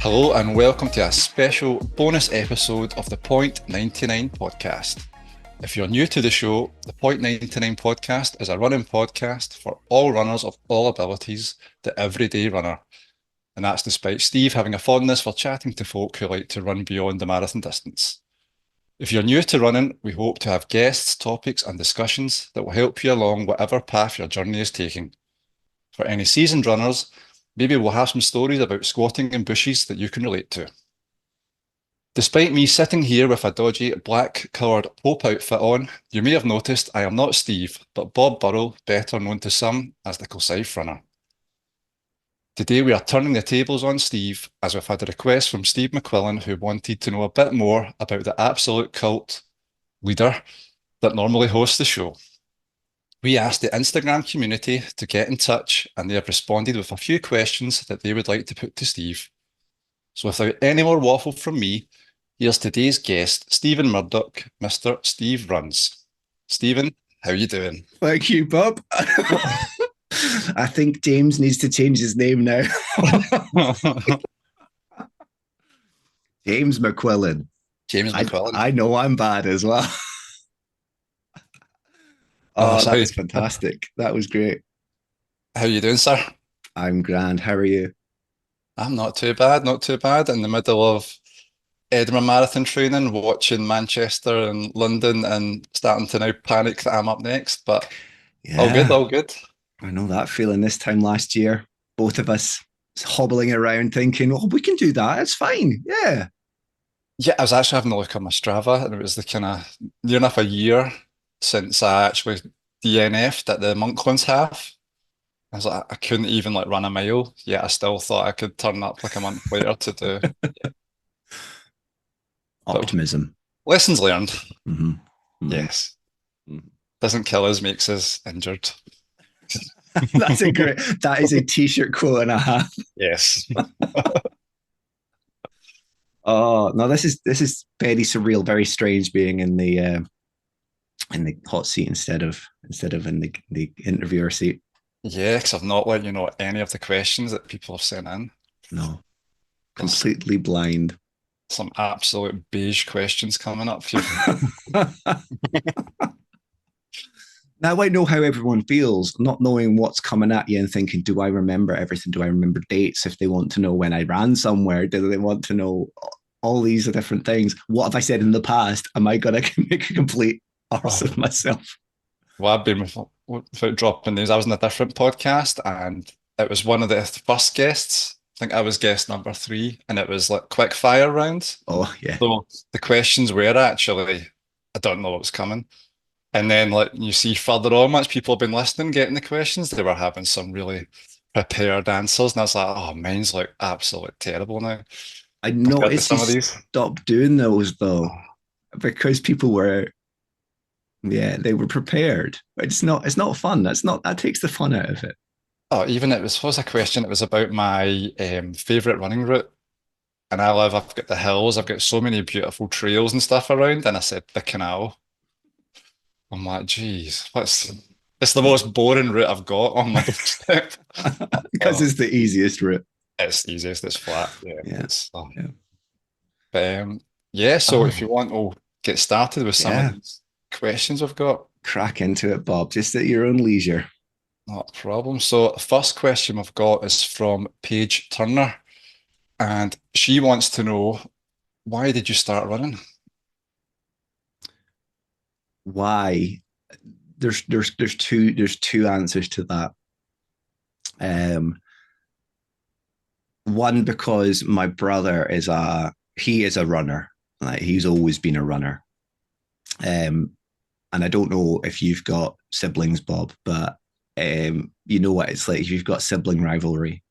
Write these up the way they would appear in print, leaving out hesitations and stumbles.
Hello and welcome to a special bonus episode of the Point 99 podcast. If you're new to the show, the Point 99 podcast is a running podcast for all runners of all abilities, the everyday runner. And that's despite Steve having a fondness for chatting to folk who like to run beyond the marathon distance. If you're new to running, we hope to have guests, topics and discussions that will help you along whatever path your journey is taking. For any seasoned runners, maybe we'll have some stories about squatting in bushes that you can relate to. Despite me sitting here with a dodgy black-coloured Pope outfit on, you may have noticed I am not Steve, but Bob Burrell, better known to some as the Kilsyth runner. Today we are turning the tables on Steve, as we've had a request from Steve McQuillan, who wanted to know a bit more about the absolute cult leader that normally hosts the show. We asked the Instagram community to get in touch, and they have responded with a few questions that they would like to put to Steve. So without any more waffle from me, here's today's guest, Stephen Murdoch, Mr. Steve Runs. Stephen, how you doing? Thank you, Bob. I think James needs to change his name now. James McQuillan. James McQuillan. I know I'm bad as well. That was fantastic. That was great. How you doing, sir? I'm grand. How are you? I'm not too bad, not too bad. In the middle of Edinburgh Marathon training, watching Manchester and London and starting to now panic that I'm up next, but yeah. All good. I know that feeling this time last year. Both of us hobbling around thinking, oh, we can do that. It's fine. Yeah. Yeah, I was actually having a look at my Strava, and it was the kind of near enough a year since I actually DNF'd at the Monklands half. I was like, I couldn't even run a mile, yet I still thought I could turn up a month later to do. Yeah. Optimism. Lessons learned. Mm-hmm. Mm-hmm. Yes. Doesn't kill us, makes us injured. That is a t-shirt quote and a half. Yes. Oh no, this is very surreal, very strange being in the hot seat instead of in the interviewer seat. Yeah, because I've not let you know any of the questions that people have sent in. No, completely blind. Some absolute beige questions coming up for you. Now I know how everyone feels, not knowing what's coming at you and thinking, do I remember everything? Do I remember dates? If they want to know when I ran somewhere, do they want to know all these different things? What have I said in the past? Am I going to make a complete arse of myself? Well, I've been, without dropping names, I was in a different podcast and it was one of the first guests. I think I was guest number 3 and it was quick fire rounds. Oh, yeah. So the questions were actually, I don't know what was coming. And then you see further on, once people have been listening, getting the questions, they were having some really prepared answers. And I was like, oh, mine's absolutely terrible now. I noticed some of these. Stop doing those though, because people were, they were prepared. It's not fun. That takes the fun out of it. Oh, even what was a question? It was about my favorite running route. And I've got the hills, I've got so many beautiful trails and stuff around. And I said, the canal. I'm like, geez, it's the most boring route I've got on my doorstep. Because it's the easiest route. It's the easiest, it's flat. Yeah. Yeah. Yeah. But so if you want, we'll get started with some of these questions we've got. Crack into it, Bob, just at your own leisure. Not a problem. So the first question we've got is from Paige Turner. And she wants to know, why did you start running? Why? There's two answers to that. One, because my brother is a runner. He's always been a runner. And I don't know if you've got siblings, Bob, but you know what it's like if you've got sibling rivalry.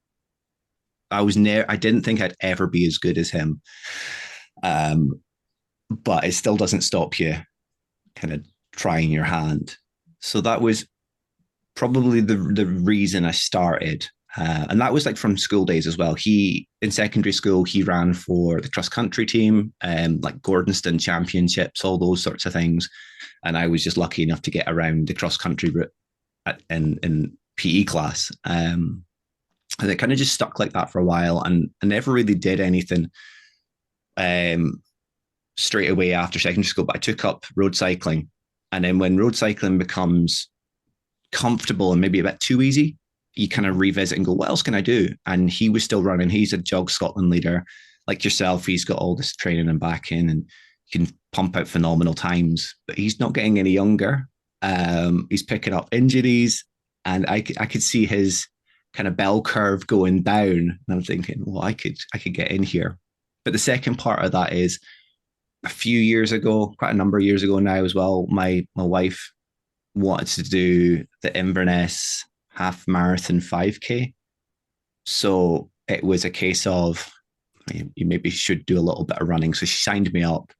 I didn't think I'd ever be as good as him. But it still doesn't stop you kind of trying your hand. So that was probably the reason I started. And that was from school days as well. In secondary school, he ran for the cross country team, Gordonston championships, all those sorts of things. And I was just lucky enough to get around the cross country route in PE class. And it kind of just stuck like that for a while. And I never really did anything um, straight away after secondary school, but I took up road cycling. And then when road cycling becomes comfortable and maybe a bit too easy, you kind of revisit and go, what else can I do? And he was still running. He's a Jog Scotland leader. Like yourself, he's got all this training and backing and can pump out phenomenal times, but he's not getting any younger. He's picking up injuries, and I could see his kind of bell curve going down. And I'm thinking, well, I could get in here. But the second part of that is a few years ago, quite a number of years ago now as well, my wife wanted to do the Inverness half marathon 5K. So it was a case of you maybe should do a little bit of running. So she signed me up.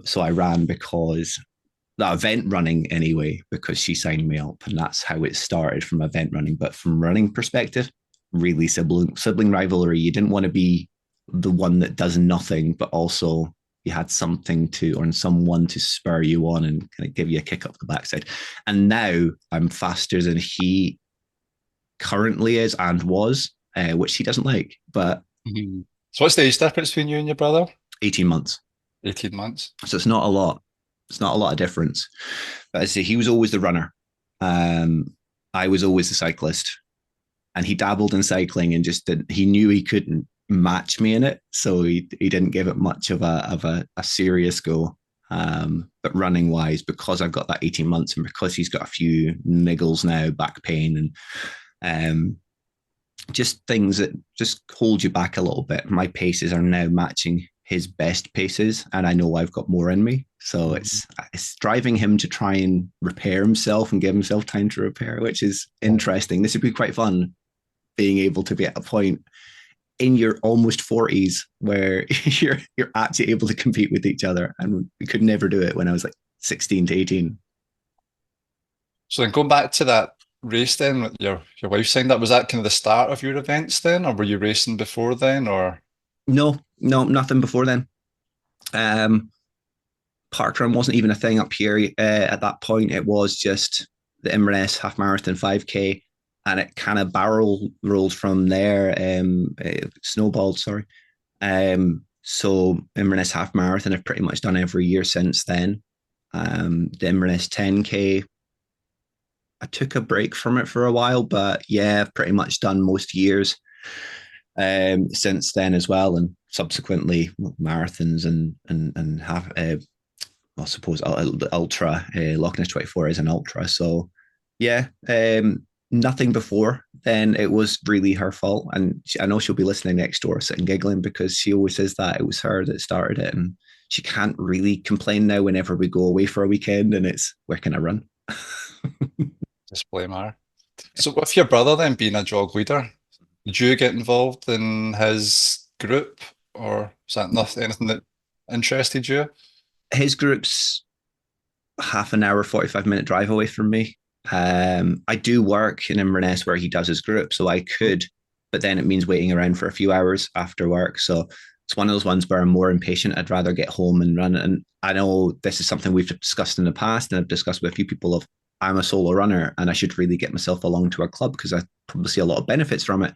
So I ran because that event running anyway, because she signed me up. And that's how it started from event running. But from running perspective, really sibling rivalry. You didn't want to be the one that does nothing, but also you had something to, or someone to spur you on and kind of give you a kick up the backside. And now I'm faster than he currently is and was, which he doesn't like, but Mhm. So what's the age difference between you and your brother? 18 months. 18 months. So it's not a lot. It's not a lot of difference. But I say he was always the runner. I was always the cyclist. And he dabbled in cycling and just didn't, he knew he couldn't match me in it. So he didn't give it much of a serious go. But running wise, because I've got that 18 months and because he's got a few niggles now, back pain and just things that just hold you back a little bit. My paces are now matching his best paces, and I know I've got more in me. So it's driving him to try and repair himself and give himself time to repair, which is interesting. This would be quite fun, being able to be at a point in your almost 40s where you're actually able to compete with each other, and we could never do it when I was like 16 to 18. So then going back to that race then, with your wife signed up, was that kind of the start of your events then, or were you racing before then, or? No, nothing before then. Um, Parkrun wasn't even a thing up here at that point. It was just the Inverness half marathon 5K, and it kind of barrel rolled from there. Snowballed, sorry. So Inverness half marathon I've pretty much done every year since then. The Inverness 10K, I took a break from it for a while, but yeah, I've pretty much done most years since then as well, and subsequently marathons and half. I suppose the ultra Loch Ness 24 is an ultra. So yeah, nothing before then. It was really her fault, and I know she'll be listening next door, sitting giggling because she always says that it was her that started it, and she can't really complain now whenever we go away for a weekend and it's where can I run. Just blame her. So with your brother then being a jog leader, did you get involved in his group, or is that nothing, anything that interested you? His group's half an hour, 45-minute drive away from me. I do work in Inverness where he does his group, so I could, but then it means waiting around for a few hours after work. So it's one of those ones where I'm more impatient. I'd rather get home and run. And I know this is something we've discussed in the past, and I've discussed with a few people of I'm a solo runner and I should really get myself along to a club because I probably see a lot of benefits from it,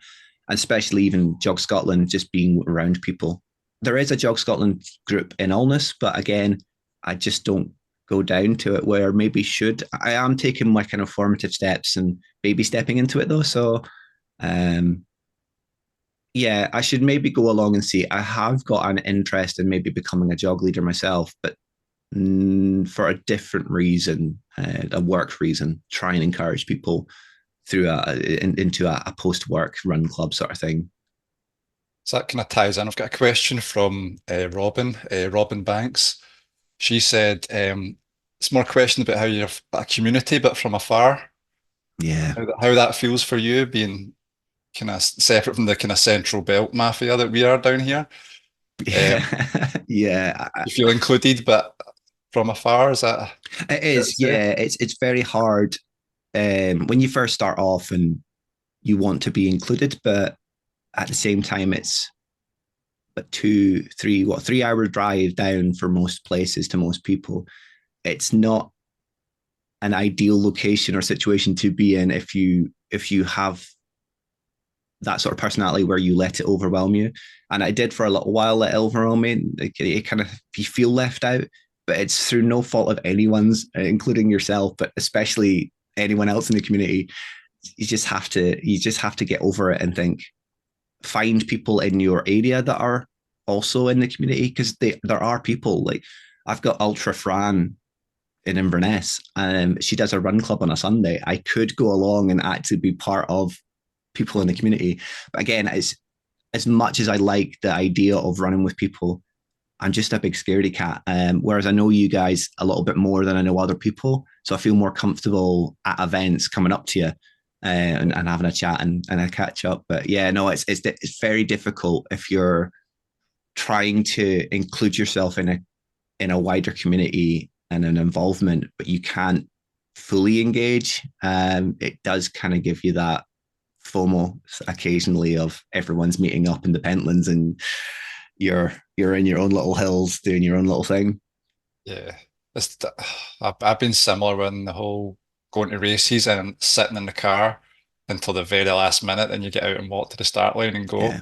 and especially even Jog Scotland, just being around people. There is a Jog Scotland group in Ulnes, but again, I just don't go down to it where maybe should. I am taking my kind of formative steps and baby stepping into it though. So um yeah, I should maybe go along and see. I have got an interest in maybe becoming a jog leader myself, but for a different reason, a work reason, try and encourage people through into a post-work run club sort of thing. So that kind of ties in. I've got a question from Robin Banks. She said it's more a question about how you're a community, but from afar. Yeah. How that feels for you, being kind of separate from the kind of central belt mafia that we are down here. Yeah. Yeah. You feel included, but from afar, is that It fair to is. say? Yeah. It's very hard when you first start off and you want to be included, but at the same time, it's but 3 hour drive down for most places to most people. It's not an ideal location or situation to be in if you have that sort of personality where you let it overwhelm you. And I did for a little while, let it overwhelm me. It kind of, you feel left out, but it's through no fault of anyone's, including yourself, but especially anyone else in the community. You just have to get over it and think, find people in your area that are also in the community, because there are people like, I've got Ultra Fran in Inverness, and she does a run club on a Sunday. I could go along and actually be part of people in the community. But again, as much as I like the idea of running with people, I'm just a big scaredy cat. Whereas I know you guys a little bit more than I know other people. So I feel more comfortable at events coming up to you and having a chat and a catch up. But yeah, no, it's very difficult if you're trying to include yourself in a wider community and an involvement, but you can't fully engage. It does kind of give you that FOMO occasionally of everyone's meeting up in the Pentlands and you're in your own little hills doing your own little thing. Yeah, it's, I've been similar in the whole going to races and sitting in the car until the very last minute, and you get out and walk to the start line and Yeah, go.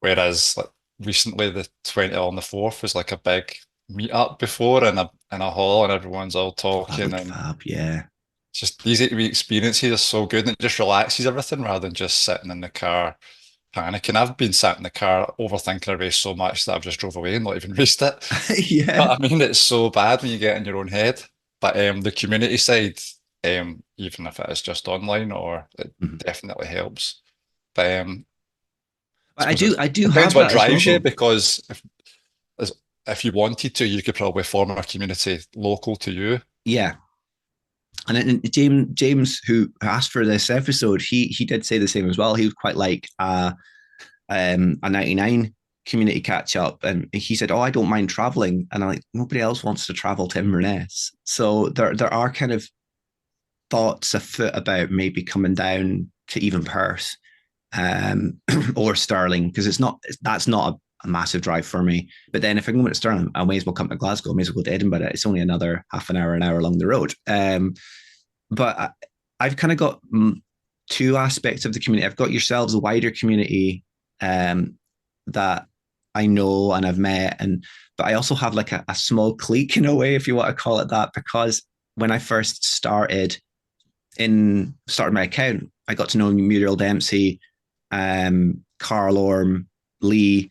Whereas like recently, the 20 on the 4th was like a big meet up before in a hall, and everyone's all that talking, looked and fab. Yeah, it's just these A2B experiences are so good, and it just relaxes everything rather than just sitting in the car panicking. I've been sat in the car overthinking a race so much that I've just drove away and not even raced it. yeah. But I mean, it's so bad when you get in your own head. But the community side, even if it is just online, or it Mhm. definitely helps. But I I suppose do it I do depends have what that as well, drives you, though. because as- if you wanted to, you could probably form a community local to you. Yeah, and James, who asked for this episode, he did say the same as well. He was quite like a 99 community catch up, and he said, "Oh, I don't mind traveling," and I'm like, nobody else wants to travel to Inverness, so there are kind of thoughts afoot about maybe coming down to even Perth or Stirling, because that's not a massive drive for me. But then if I go to Stirling, I may as well come to Glasgow, I may as well go to Edinburgh. It's only another half an hour along the road. But I've kind of got two aspects of the community. I've got yourselves, a wider community that I know and I've met, but I also have like a small clique in a way, if you want to call it that, because when I first started my account, I got to know Muriel Dempsey, Carl Orm, Lee,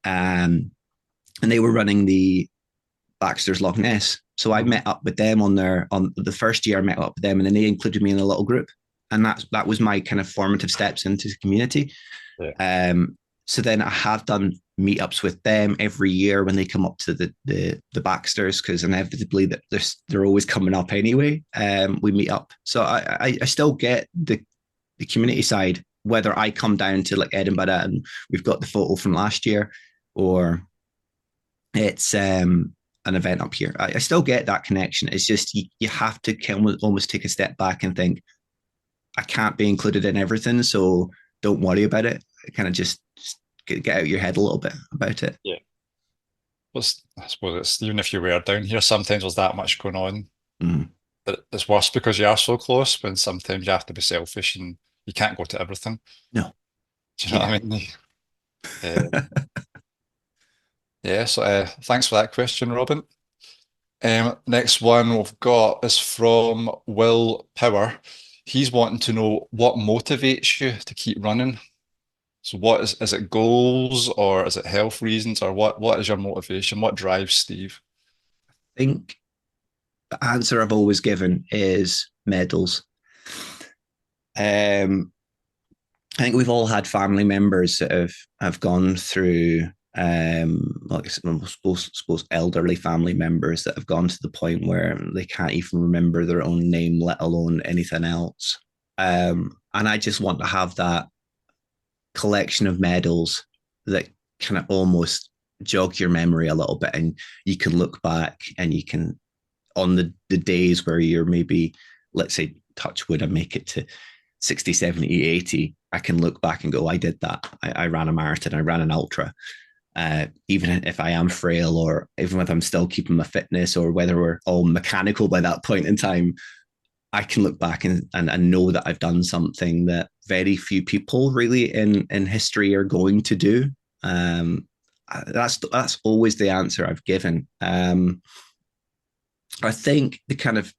and they were running the Baxter's Loch Ness. So I Mhm. met up with them on the first year. I met up with them, and then they included me in a little group, and that was my kind of formative steps into the community. Yeah. So then I have done meetups with them every year when they come up to the Baxters, because inevitably that they're always coming up anyway. We meet up, so I still get the community side, whether I come down to like Edinburgh and we've got the photo from last year, or it's an event up here. I still get that connection. It's just you have to kind of almost take a step back and think, I can't be included in everything, so don't worry about it. Kind of just get out of your head a little bit about it. Yeah. But I suppose it's even if you were down here, sometimes there's that much going on Mm. that it's worse because you are so close. When sometimes you have to be selfish and you can't go to everything. No, Do you know what yeah. I mean? Yeah. So thanks for that question, Robin. Next one we've got is from Will Power. He's wanting to know what motivates you to keep running. So what is it goals, or is it health reasons, or what is your motivation? What drives Steve? I think the answer I've always given is medals. Um, I think we've all had family members that have gone through like suppose elderly family members that have gone to the point where they can't even remember their own name, let alone anything else. And I just want to have that collection of medals that kind of almost jog your memory a little bit, and you can look back and you can, on the days where you're maybe, let's say, touch wood, I make it to 60, 70, 80, I can look back and go, I did that. I ran a marathon, I ran an ultra. Even if I am frail, or even if I'm still keeping my fitness, or whether we're all mechanical by that point in time, I can look back and know that I've done something that very few people really in history are going to do. That's always the answer I've given. I think the kind of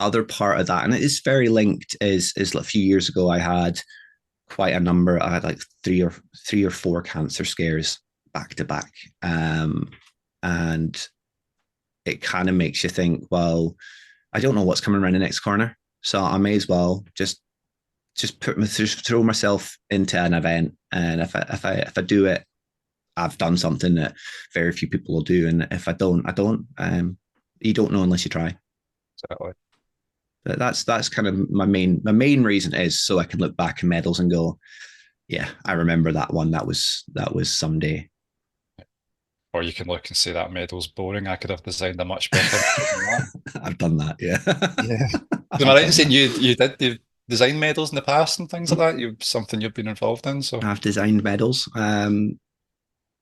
other part of that, and it is very linked, is a few years ago I had quite a number. I had like three or four cancer scares back to back, and it kind of makes you think, well, I don't know what's coming around the next corner, so I may as well just throw myself into an event, and if I do it, I've done something that very few people will do, and if I don't, I don't. You don't know unless you try. Exactly. But that's kind of my main reason is so I can look back in medals and go, yeah, I remember that one. That was someday. Or you can look and say that medal's boring. I could have designed a much better medal than that. I've done that. Yeah. Yeah. Am I I've right in done saying that. you did design medals in the past and things like that? You something you've been involved in. So I've designed medals.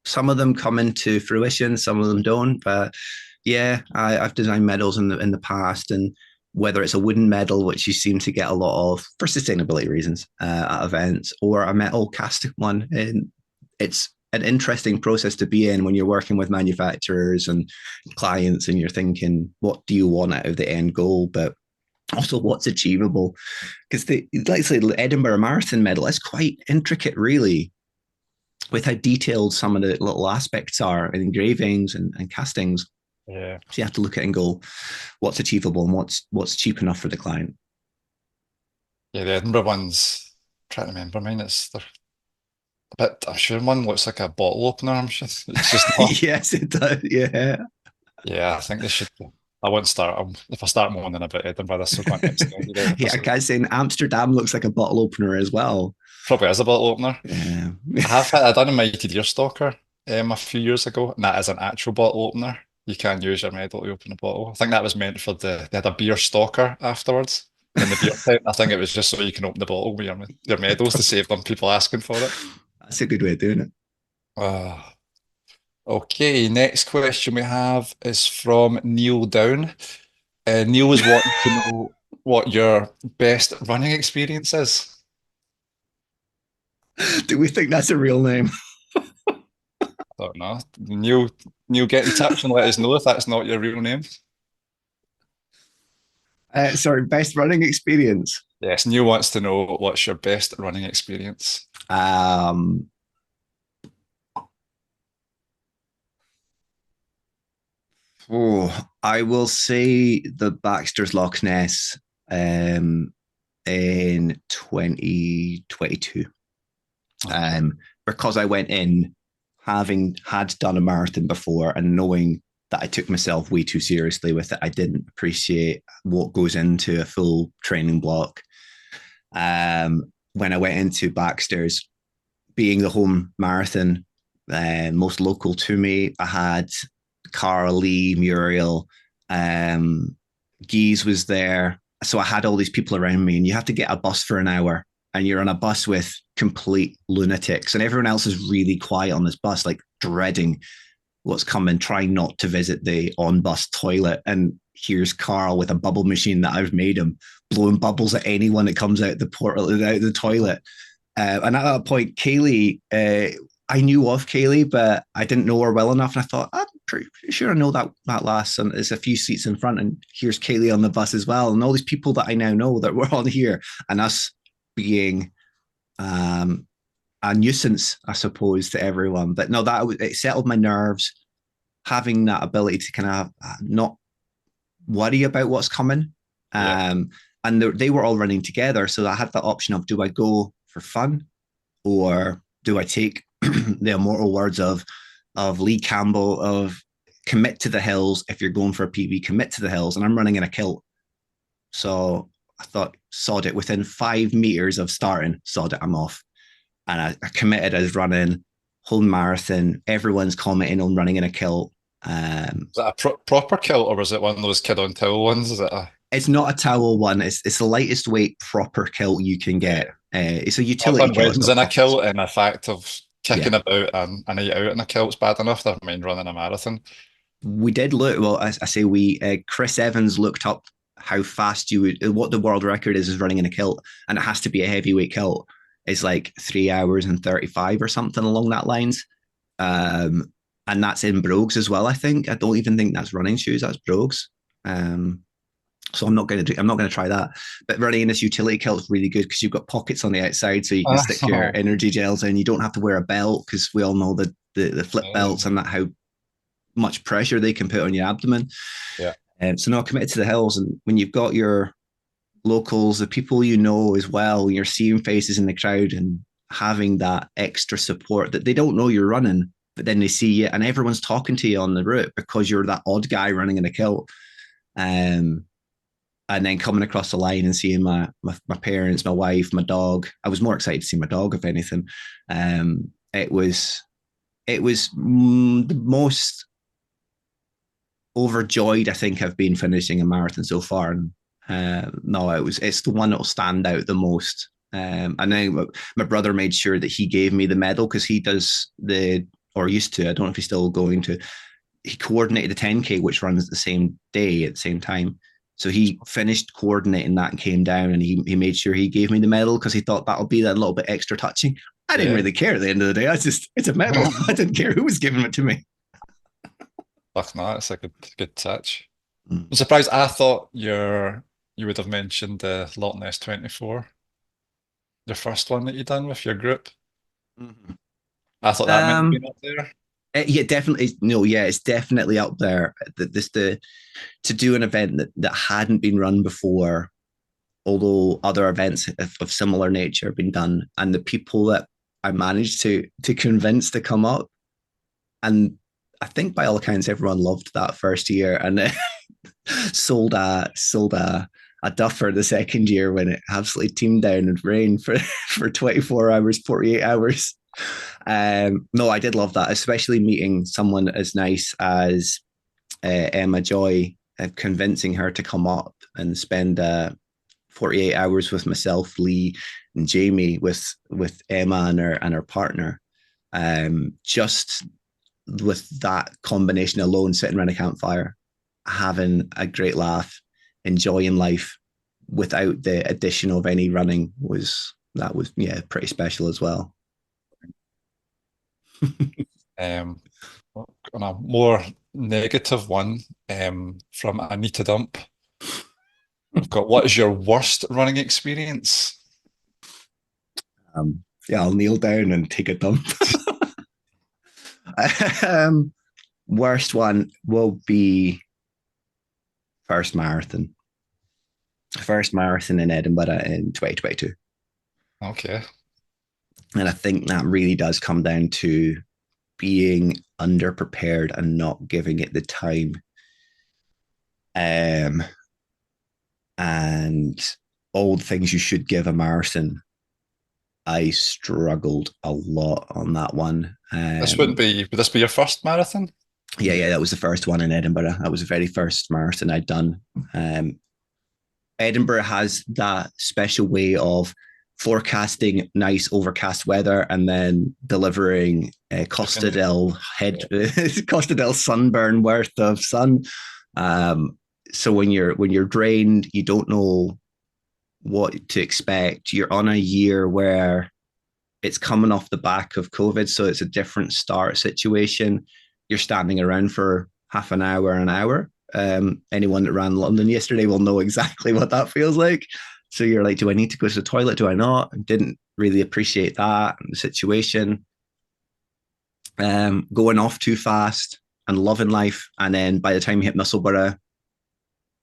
Some of them come into fruition, some of them don't. But yeah, I've designed medals in the past, and whether it's a wooden medal, which you seem to get a lot of for sustainability reasons at events, or a metal cast one, and it's an interesting process to be in when you're working with manufacturers and clients, and you're thinking, what do you want out of the end goal, but also what's achievable? Because like I say, the Edinburgh Marathon medal is quite intricate, really, with how detailed some of the little aspects are in engravings and castings. yeah, So you have to look at it and go, what's achievable and what's cheap enough for the client. yeah. The Edinburgh ones. Trying to remember mine. It's they're a bit. I'm sure one looks like a bottle opener. I'm sure it's just not. Yes, it does. Yeah. Yeah, I think they should. I won't start. If I start moaning about Edinburgh, this will go into extended Yeah, I episode. can't say Amsterdam looks like a bottle opener as well. Probably is a bottle opener. Yeah. I done a Mighty Deer Stalker a few years ago, and that is an actual bottle opener. You can use your medal to open a bottle. I think that was meant for they had a beer stalker afterwards in the beer tent. I think it was just so you can open the bottle with your medals to save them people asking for it. That's a good way of doing it. Uh, okay, next question we have is from Neil Down. Neil is wanting to know what your best running experience is. Do we think that's a real name? I don't know. Neil, get in touch and let us know if that's not your real name. Sorry, best running experience. Yes, Neil wants to know what's your best running experience. Um, I will say the Baxter's Loch Ness in 2022. Because I went in having had done a marathon before and knowing that I took myself way too seriously with it. I didn't appreciate what goes into a full training block. When I went into Baxter's, being the home marathon, most local to me, I had Cara Lee, Muriel, Geese was there. So I had all these people around me, and you have to get a bus for an hour, and you're on a bus with complete lunatics, and everyone else is really quiet on this bus, like dreading what's coming, trying not to visit the on bus toilet. And here's Carl with a bubble machine that I've made him, blowing bubbles at anyone that comes out the portal, out the toilet. And at that point, Kaylee, I knew of Kaylee, but I didn't know her well enough. And I thought, I'm pretty sure I know that lass. And there's a few seats in front. And here's Kaylee on the bus as well. And all these people that I now know that were on here, and us being a nuisance, I suppose, to everyone. But no, it settled my nerves, having that ability to kind of not worry about what's coming. Yeah. And they were all running together. So I had the option of, do I go for fun, or do I take the immortal words of Lee Campbell of commit to the hills? If you're going for a PB, commit to the hills. And I'm running in a kilt. So I thought, sod it, within 5 meters of starting, sod it, I'm off. And I committed as running home marathon. Everyone's commenting on running in a kilt. Is that a proper kilt, or was it one of those kid on towel ones? Is it It's not a towel one. It's the lightest weight proper kilt you can get. It's a I've utility done kilt. weddings in a kilt, and the fact of Yeah. kicking about a night out in a kilt's bad enough. Never mind running a marathon. We did look, well, I say we, Chris Evans looked up how fast you would, what the world record is running in a kilt, and it has to be a heavyweight kilt, is like 3 hours and 35 or something along that lines. Um, and that's in brogues as well. I think I don't even think that's running shoes. That's brogues. Um, so I'm not going to try that. But running in this utility kilt is really good because you've got pockets on the outside, so you can stick your energy gels in. You don't have to wear a belt because we all know the flip belts and that how much pressure they can put on your abdomen. Yeah. So now committed to the hills, and when you've got your locals, the people you know as well, you're seeing faces in the crowd and having that extra support that they don't know you're running, but then they see you and everyone's talking to you on the route because you're that odd guy running in a kilt. And then coming across the line and seeing my parents, my wife, my dog. I was more excited to see my dog, if anything. It was the most overjoyed I think I've been finishing a marathon so far. And no, it's the one that'll stand out the most. And then my brother made sure that he gave me the medal because he does or used to, I don't know if he's still going to, he coordinated the 10K, which runs the same day at the same time. So he finished coordinating that and came down, and he made sure he gave me the medal because he thought that'll be that little bit extra touching. I didn't really care at the end of the day. It's a medal. I didn't care who was giving it to me. Fuck no, it's a good touch. I'm surprised. I thought you would have mentioned the Loch Ness 24, the first one that you done with your group. Mm-hmm. I thought that might have been up there. Yeah, definitely. No, yeah, it's definitely up there. To do an event that hadn't been run before, although other events of similar nature have been done, and the people that I managed to convince to come up, and I think by all accounts everyone loved that first year, and sold a duffer the second year when it absolutely teamed down and rained for 24 hours, 48 hours. No, I did love that, especially meeting someone as nice as Emma Joy, convincing her to come up and spend 48 hours with myself, Lee, and Jamie, with Emma and her partner. Just with that combination alone, sitting around a campfire, having a great laugh, enjoying life without the addition of any running was pretty special as well. On a more negative one, from Anita Dump, we've got, what is your worst running experience? I'll kneel down and take a dump. Worst one will be first marathon in Edinburgh in 2022. Okay. And I think that really does come down to being underprepared and not giving it the time. And all the things you should give a marathon. I struggled a lot on that one. Would this be your first marathon? Yeah, that was the first one in Edinburgh. That was the very first marathon I'd done. Edinburgh has that special way of forecasting nice overcast weather and then delivering Costa del sunburn worth of sun. So when you're drained, you don't know what to expect. You're on a year where it's coming off the back of COVID, so it's a different start situation. You're standing around for half an hour. Anyone that ran London yesterday will know exactly what that feels like. So you're like, do I need to go to the toilet? Do I not? I didn't really appreciate that the situation. Going off too fast and loving life. And then by the time you hit Musselburgh,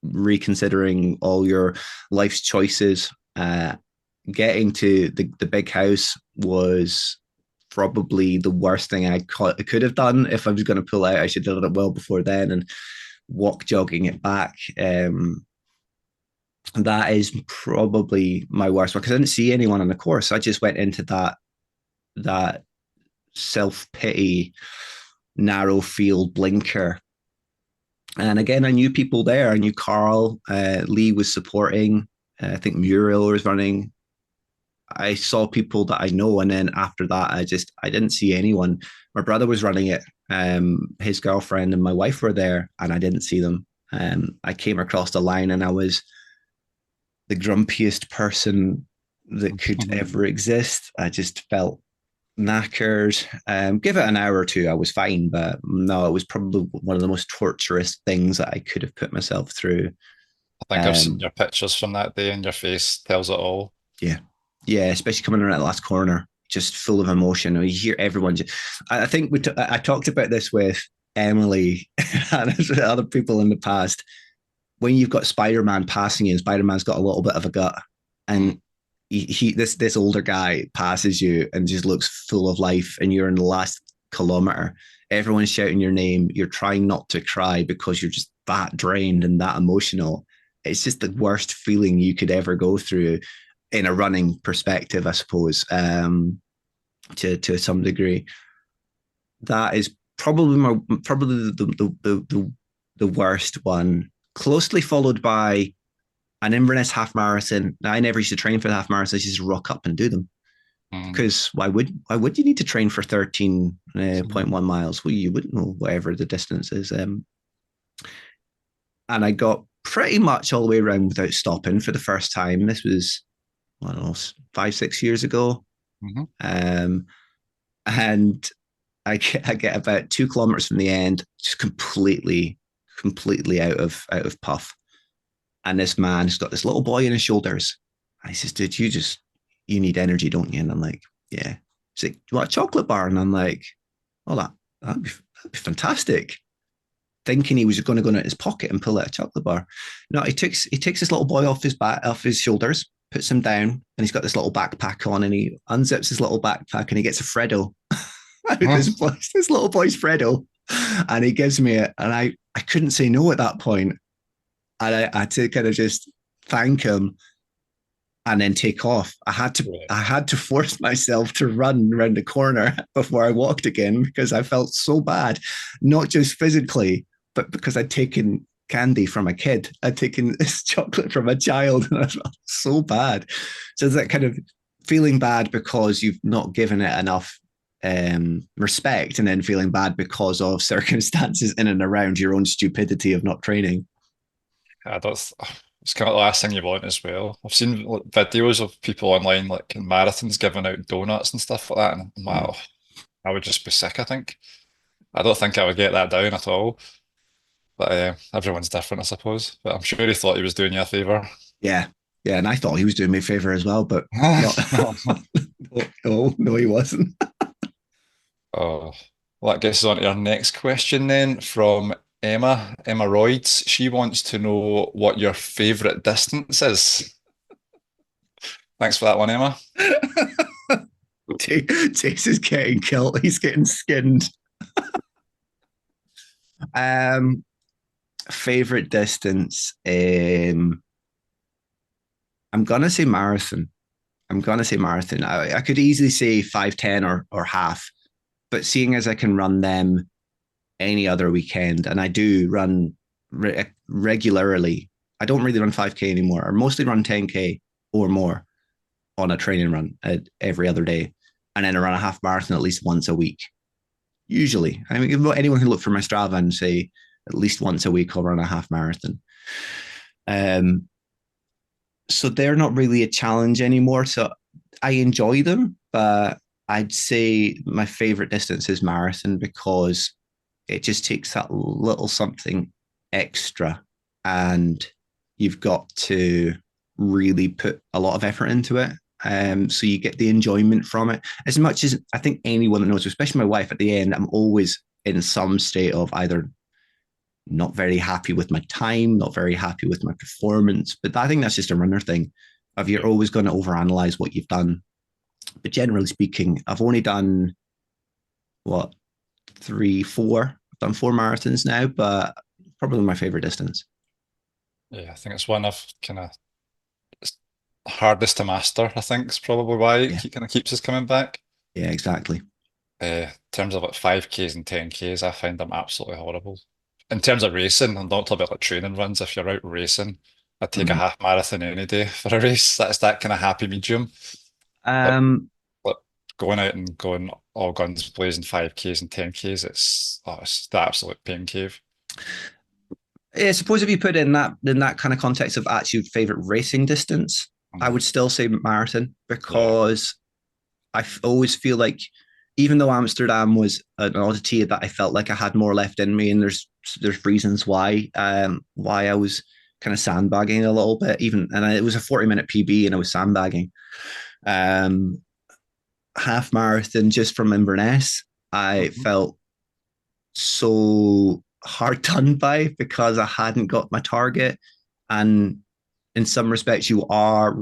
reconsidering all your life's choices. Getting to the big house was probably the worst thing I could have done. If I was going to pull out, I should have done it well before then and jogging it back. That is probably my worst one because I didn't see anyone on the course. I just went into that self-pity, narrow field blinker. And again, I knew people there. I knew Carl. Lee was supporting. I think Muriel was running. I saw people that I know. And then after that, I didn't see anyone. My brother was running it. His girlfriend and my wife were there and I didn't see them. I came across the line and I was the grumpiest person that could ever exist. I just felt knackered. Give it an hour or two, I was fine, but no, it was probably one of the most torturous things that I could have put myself through. I think I've seen Um, your pictures from that day, and your face tells it all. yeah, yeah, especially coming around that last corner, just full of emotion. You hear everyone. I think I talked about this with Emily and other people in the past. When you've got Spider-Man passing you, and Spider-Man's got a little bit of a gut, Mm. and this older guy passes you and just looks full of life, and you're in the last kilometer. Everyone's shouting your name. You're trying not to cry because you're just that drained and that emotional. It's just the worst feeling you could ever go through in a running perspective, I suppose, to some degree. That is probably the worst one, closely followed by an Inverness half marathon. Now, I never used to train for the half marathons. I just rock up and do them Mm. because why would you need to train for 13.1 miles? Well, you wouldn't know whatever the distance is. And I got pretty much all the way around without stopping for the first time. This was, I don't know, 5, 6 years ago. Mhm. Um, and I get about 2 kilometers from the end, just completely out of puff. And this man has got this little boy in his shoulders. And he says, dude, you need energy, don't you? And I'm like, yeah. He's like, do you want a chocolate bar? And I'm like, oh, that'd be fantastic. Thinking he was going to go into his pocket and pull out a chocolate bar. No, he takes this little boy off his shoulders, puts him down, and he's got this little backpack on, and he unzips his little backpack and he gets a Freddo. This little boy's Freddo, and he gives me it, and I couldn't say no at that point, and I had to kind of just thank him and then take off. Right. I had to force myself to run around the corner before I walked again because I felt so bad, not just physically, but because I'd taken candy from a kid. I'd taken this chocolate from a child, and I felt so bad. So that kind of feeling bad because you've not given it enough respect, and then feeling bad because of circumstances in and around your own stupidity of not training. Yeah, that's it's kind of the last thing you want as well. I've seen like, videos of people online like in marathons giving out donuts and stuff like that, and Mm. wow, I would just be sick, I think. I don't think I would get that down at all. But everyone's different, I suppose. But I'm sure he thought he was doing you a favor. Yeah, yeah, and I thought he was doing me a favor as well, but not. No, no, he wasn't. Oh, well, that gets us on to our next question then from Emma Royds. She wants to know what your favorite distance is. Thanks for that one, Emma. Chase is getting killed. He's getting skinned. Um, favorite distance. I'm gonna say marathon. I'm gonna say marathon. I could easily say 5:10 or half, but seeing as I can run them any other weekend, and I do run regularly. I don't really run 5K anymore. I mostly run 10K or more on a training run every other day, and then I run a half marathon at least once a week. Usually, I mean, anyone can look for my Strava and say at least once a week I'll run a half marathon. Um, so they're not really a challenge anymore. So I enjoy them, but I'd say my favorite distance is marathon because it just takes that little something extra, and you've got to really put a lot of effort into it. So you get the enjoyment from it. As much as I think anyone that knows, especially my wife, at the end, I'm always in some state of either not very happy with my time, not very happy with my performance. But I think that's just a runner thing of you're Yeah. always going to overanalyze what you've done. But generally speaking, I've only done what, three, four. I've done four marathons now, but probably my favorite distance. Yeah, I think it's one of kind of hardest to master, I think is probably why it Yeah, kind of keeps us coming back. yeah, exactly. In terms of like 5Ks and 10Ks, I find them absolutely horrible. In terms of racing, I'm not talking about like training runs. If you're out racing, I'd take a Mhm. half marathon any day for a race. That's that kind of happy medium. But, Um, but going out and going all guns blazing 5Ks and 10Ks, it's the absolute pain cave. I suppose if you put it in that kind of context of actual favorite racing distance, I Mm. would still say marathon Yeah. because always feel like even though Amsterdam was an oddity that I felt like I had more left in me, and there's reasons why I was kind of sandbagging a little bit, it was a 40-minute PB and I was sandbagging. Um, Half marathon just from Inverness, I Mhm. felt so hard done by because I hadn't got my target. And in some respects, you are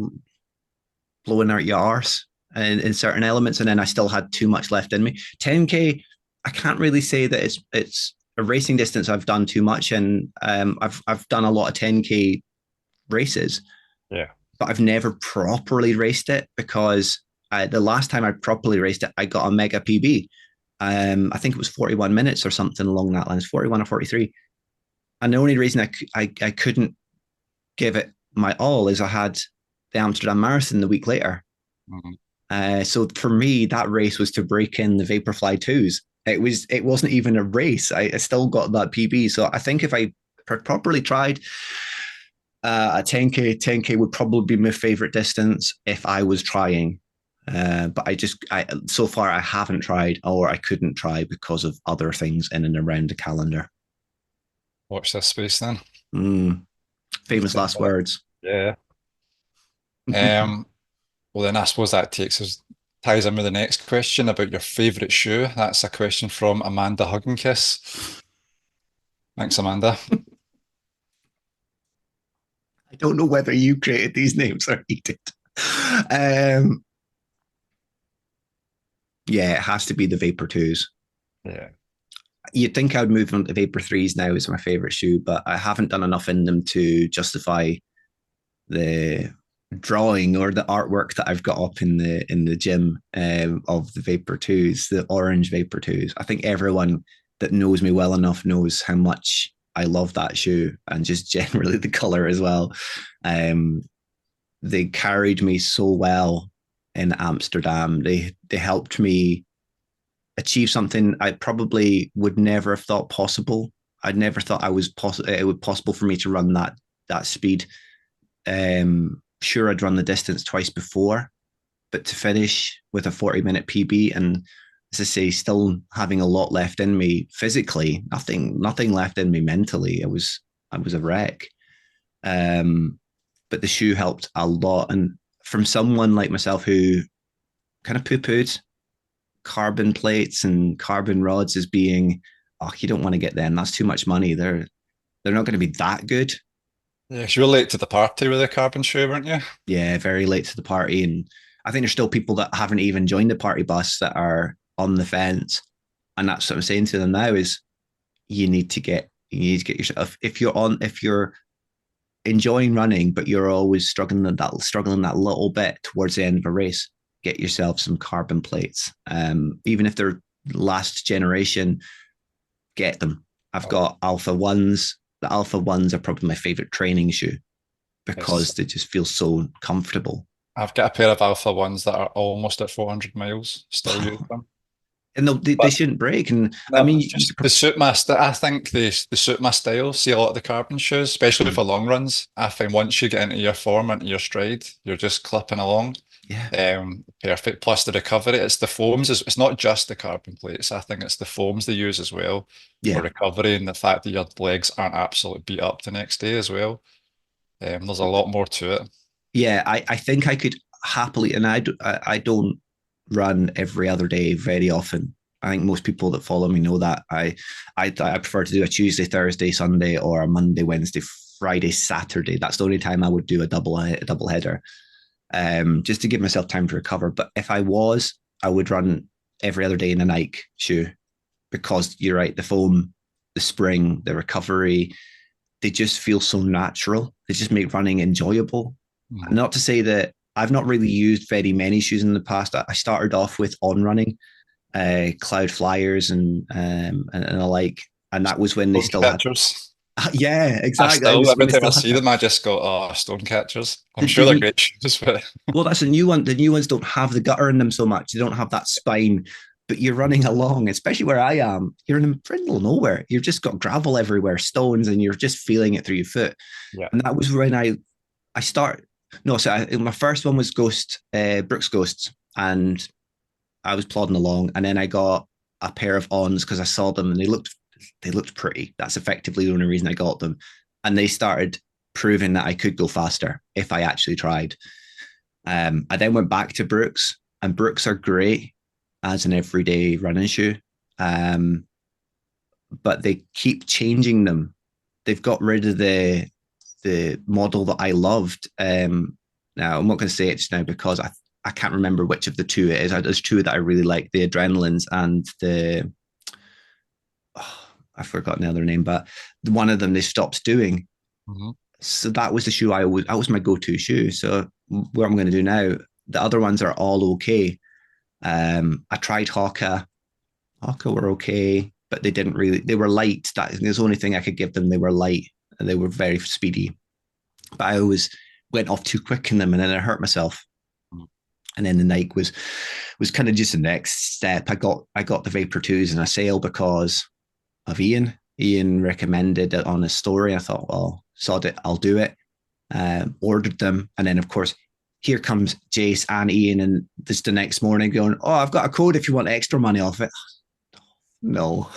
blowing out your arse in certain elements. And then I still had too much left in me. 10K, I can't really say that it's a racing distance I've done too much. And I've done a lot of 10K races, Yeah. but I've never properly raced it because the last time I properly raced it, I got a mega PB. I think it was 41 minutes or something along that lines, 41 or 43. And the only reason I couldn't give it my all is I had the Amsterdam Marathon the week later. Mhm. So for me, that race was to break in the Vaporfly twos. It wasn't even a race. I still got that PB. So I think if I properly tried a 10K would probably be my favorite distance if I was trying. But I so far I haven't tried or I couldn't try because of other things in and around the calendar. Watch this space then. Mm, You famous can, last words. yeah. Um, well, then I suppose that ties in with the next question about your favorite shoe. That's a question from Amanda Hugginkiss. Thanks, Amanda. I don't know whether you created these names or he did. Um, yeah, it has to be the Vapor 2s. Yeah. You'd think I would move on to Vapor 3s now as my favorite shoe, but I haven't done enough in them to justify the drawing or the artwork that I've got up in the gym of the Vapor 2s, the orange Vapor 2s. I think everyone that knows me well enough knows how much I love that shoe and just generally the color as well. Um, they carried me so well in Amsterdam. They helped me achieve something I probably would never have thought possible. I'd never thought it would possible for me to run that speed. Sure, I'd run the distance twice before, but to finish with a 40-minute PB and, as I say, still having a lot left in me physically, nothing left in me mentally. I was a wreck. Um, but the shoe helped a lot. And from someone like myself who kind of poo-pooed carbon plates and carbon rods as being, oh, you don't want to get them. That's too much money. They're not going to be that good. Yeah, 'cause you were late to the party with the carbon shoe, weren't you? Yeah, very late to the party. And I think there's still people that haven't even joined the party bus that are on the fence. And that's what I'm saying to them now is you need to get yourself if you're enjoying running, but you're always struggling that little bit towards the end of a race, get yourself some carbon plates. Even if they're last generation, get them. I've Oh, got Alpha Ones. The Alpha Ones are probably my favorite training shoe yes. because they just feel so comfortable. I've got a pair of Alpha ones that are almost at 400 miles. Still use them. And they But shouldn't break. And I no, it's mean, just they suit I think they suit my style. See a lot of the carbon shoes, especially for long runs. I find once you get into your form, into your stride, you're just clipping along. yeah, Perfect. Plus the recovery, it's the foams. It's not just the carbon plates. I think it's the foams they use as well for yeah, recovery and the fact that your legs aren't absolutely beat up the next day as well. There's a lot more to it. yeah. I think I could happily, and I don't run every other day very often. I think most people that follow me know that I prefer to do a Tuesday, Thursday, Sunday, or a Monday, Wednesday, Friday, Saturday. That's the only time I would do a double header, just to give myself time to recover. But if I was, I would run every other day in a Nike shoe because you're right, the foam, the spring, the recovery, they just feel so natural. They just make running enjoyable. Mhm. Not to say that I've not really used very many shoes in the past. I started off with On Running, Cloud Flyers, and the like, and that was when they Stone still had. catchers. Yeah, I exactly. I still, was when every they time I still had see that. them, I just go, oh, stone catchers. I'm sure The they're new, great shoes, but well, that's a new one. The new ones don't have the gutter in them so much. They don't have that spine, but you're running along, especially where I am, you're in the middle of nowhere. You've just got gravel everywhere, stones, and you're just feeling it through your foot. Yeah. And that was when I started. No, so my first one was Brooks Ghosts, and I was plodding along, and then I got a pair of Ons because I saw them and they looked pretty. That's effectively the only reason I got them, and they started proving that I could go faster if I actually tried. I then went back to Brooks, and Brooks are great as an everyday running shoe, but they keep changing them. They've got rid of the model that I loved. Now I'm not going to say it just now because I can't remember which of the two it is. There's two that I really like: the Adrenalines and I forgot now their name, but one of them they stopped doing. Mm-hmm. So that was the shoe that was my go-to shoe. So what I'm going to do now, the other ones are all okay. I tried Hoka. Hoka were okay, but they were light. That is the only thing I could give them. They were light and they were very speedy. But I always went off too quick in them and then I hurt myself. And then the Nike was kind of just the next step. I got the Vapor 2s in a sale because of Ian. Ian recommended it on his story. I thought, well, sod it, I'll do it. Ordered them. And then, of course, here comes Jace and Ian, and this the next morning going, oh, I've got a code if you want extra money off it. No.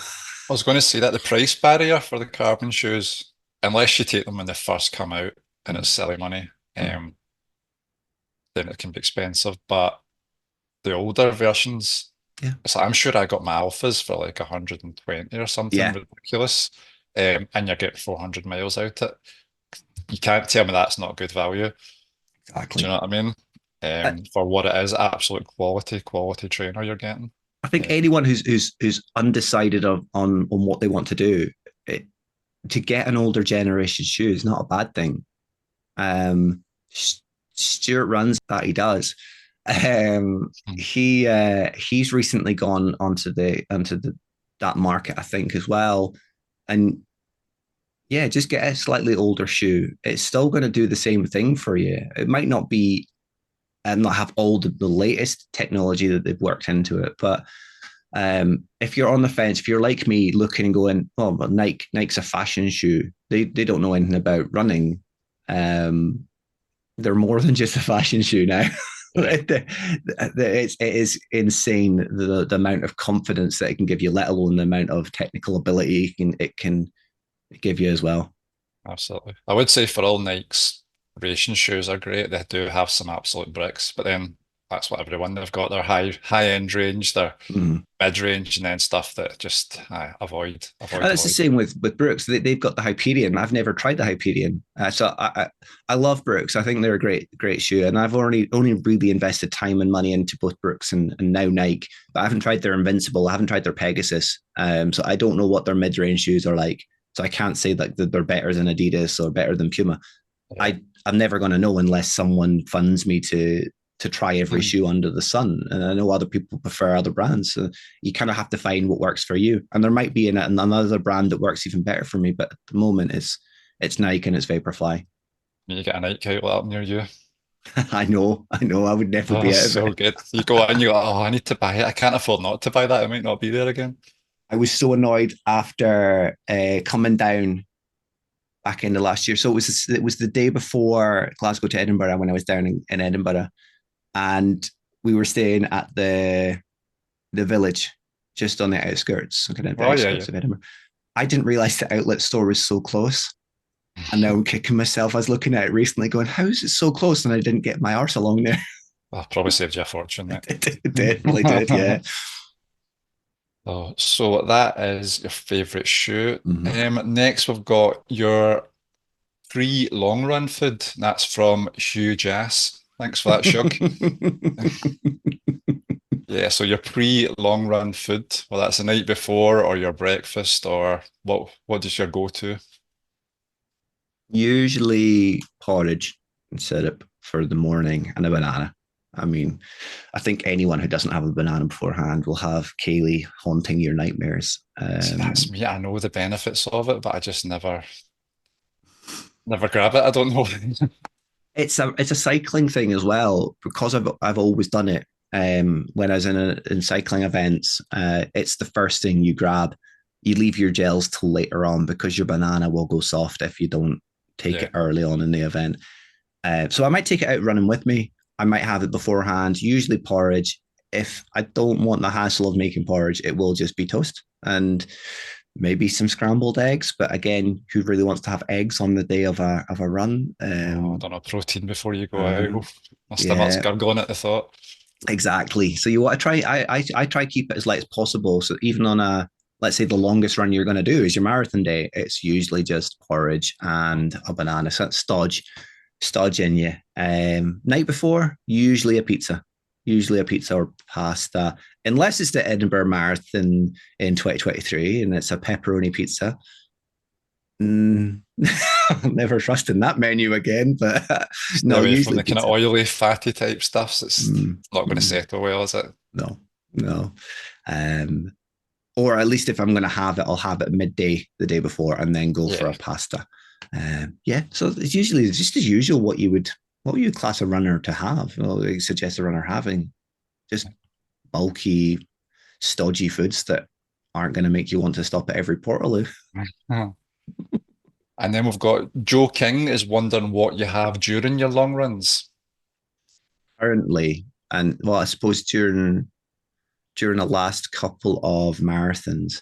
I was going to say that the price barrier for the carbon shoes, unless you take them when they first come out and it's silly money, then it can be expensive. But the older versions, so I'm sure I got my Alphas for like 120 or something ridiculous, and you're getting 400 miles out it. You can't tell me that's not good value. Exactly. Do you know what I mean? For what it is, absolute quality trainer you're getting. I think anyone who's undecided on what they want to do, to get an older generation shoe is not a bad thing. Stuart runs that he does. He's recently gone onto that market, I think, as well. And yeah, just get a slightly older shoe. It's still going to do the same thing for you. It might not be and not have all the latest technology that they've worked into it, but if you're on the fence, if you're like me, looking and going, oh, but Nike's a fashion shoe. They don't know anything about running. They're more than just a fashion shoe now. It is insane the amount of confidence that it can give you, let alone the amount of technical ability it can give you as well. Absolutely. I would say for all Nike's racing shoes are great. They do have some absolute bricks, but then that's what everyone they've got their high end range, their mid range, and then stuff that just avoid. And it's the same with Brooks. They've got the Hyperion. I've never tried the Hyperion, so I love Brooks. I think they're a great shoe, and I've only really invested time and money into both Brooks and now Nike. But I haven't tried their Invincible. I haven't tried their Pegasus. So I don't know what their mid range shoes are like. So I can't say that they're better than Adidas or better than Puma. Yeah. I'm never going to know unless someone funds me to try every shoe under the sun. And I know other people prefer other brands. So you kind of have to find what works for you. And there might be another brand that works even better for me. But at the moment, it's Nike and it's Vaporfly. You get a Nike outlet up near you. I know. I would never be out of so it. Good. You go out and you go, oh, I need to buy it. I can't afford not to buy that. It might not be there again. I was so annoyed after coming down back into last year. So it was the day before Glasgow to Edinburgh when I was down in Edinburgh, and we were staying at the village just on the outskirts, of Edinburgh. I didn't realize the outlet store was so close. And now I'm kicking myself. I was looking at it recently going, how is it so close? And I didn't get my arse along there. Well, probably saved you a fortune. It definitely did, yeah. Oh, so that is your favourite shoe. Next, we've got your pre-long run food. That's from Hugh Jass. Thanks for that, Shug. Yeah, so your pre-long run food. Well, that's the night before or your breakfast, or what is your go-to? Usually porridge and syrup for the morning and a banana. I mean, I think anyone who doesn't have a banana beforehand will have Kaylee haunting your nightmares. So that's me. I know the benefits of it, but I just never grab it. I don't know. It's a cycling thing as well, because I've always done it. when I was in cycling events, it's the first thing you grab. You leave your gels till later on because your banana will go soft if you don't take Yeah. it early on in the event. So I might take it out running with me. I might have it beforehand, usually porridge. If I don't want the hassle of making porridge, it will just be toast and maybe some scrambled eggs. But again, who really wants to have eggs on the day of a run? Oh, I don't know, protein before you go out. Uh, Oof, my stomach's yeah, gurgling at the thought. exactly. So you want to try. I try to keep it as light as possible. So even on a, let's say the longest run you're going to do is your marathon day, it's usually just porridge and a banana. So it's stodge in you. Night before, usually a pizza or pasta, unless it's the Edinburgh Marathon in 2023 and it's a pepperoni pizza. I'm never trusting that menu again, but Stay no, away from usually the kind of pizza. oily, fatty type stuffs. It's Mm, not going to mm, settle well, is it? no, no. Um, or at least if I'm going to have it, I'll have it midday the day before and then go for Yeah. a pasta. Yeah, so it's usually just as usual what would you class a runner to have? Well, you suggest a runner having just bulky, stodgy foods that aren't going to make you want to stop at every Portaloo Mhm. And then we've got Joe King is wondering what you have during your long runs. currently. And well, I suppose during the last couple of marathons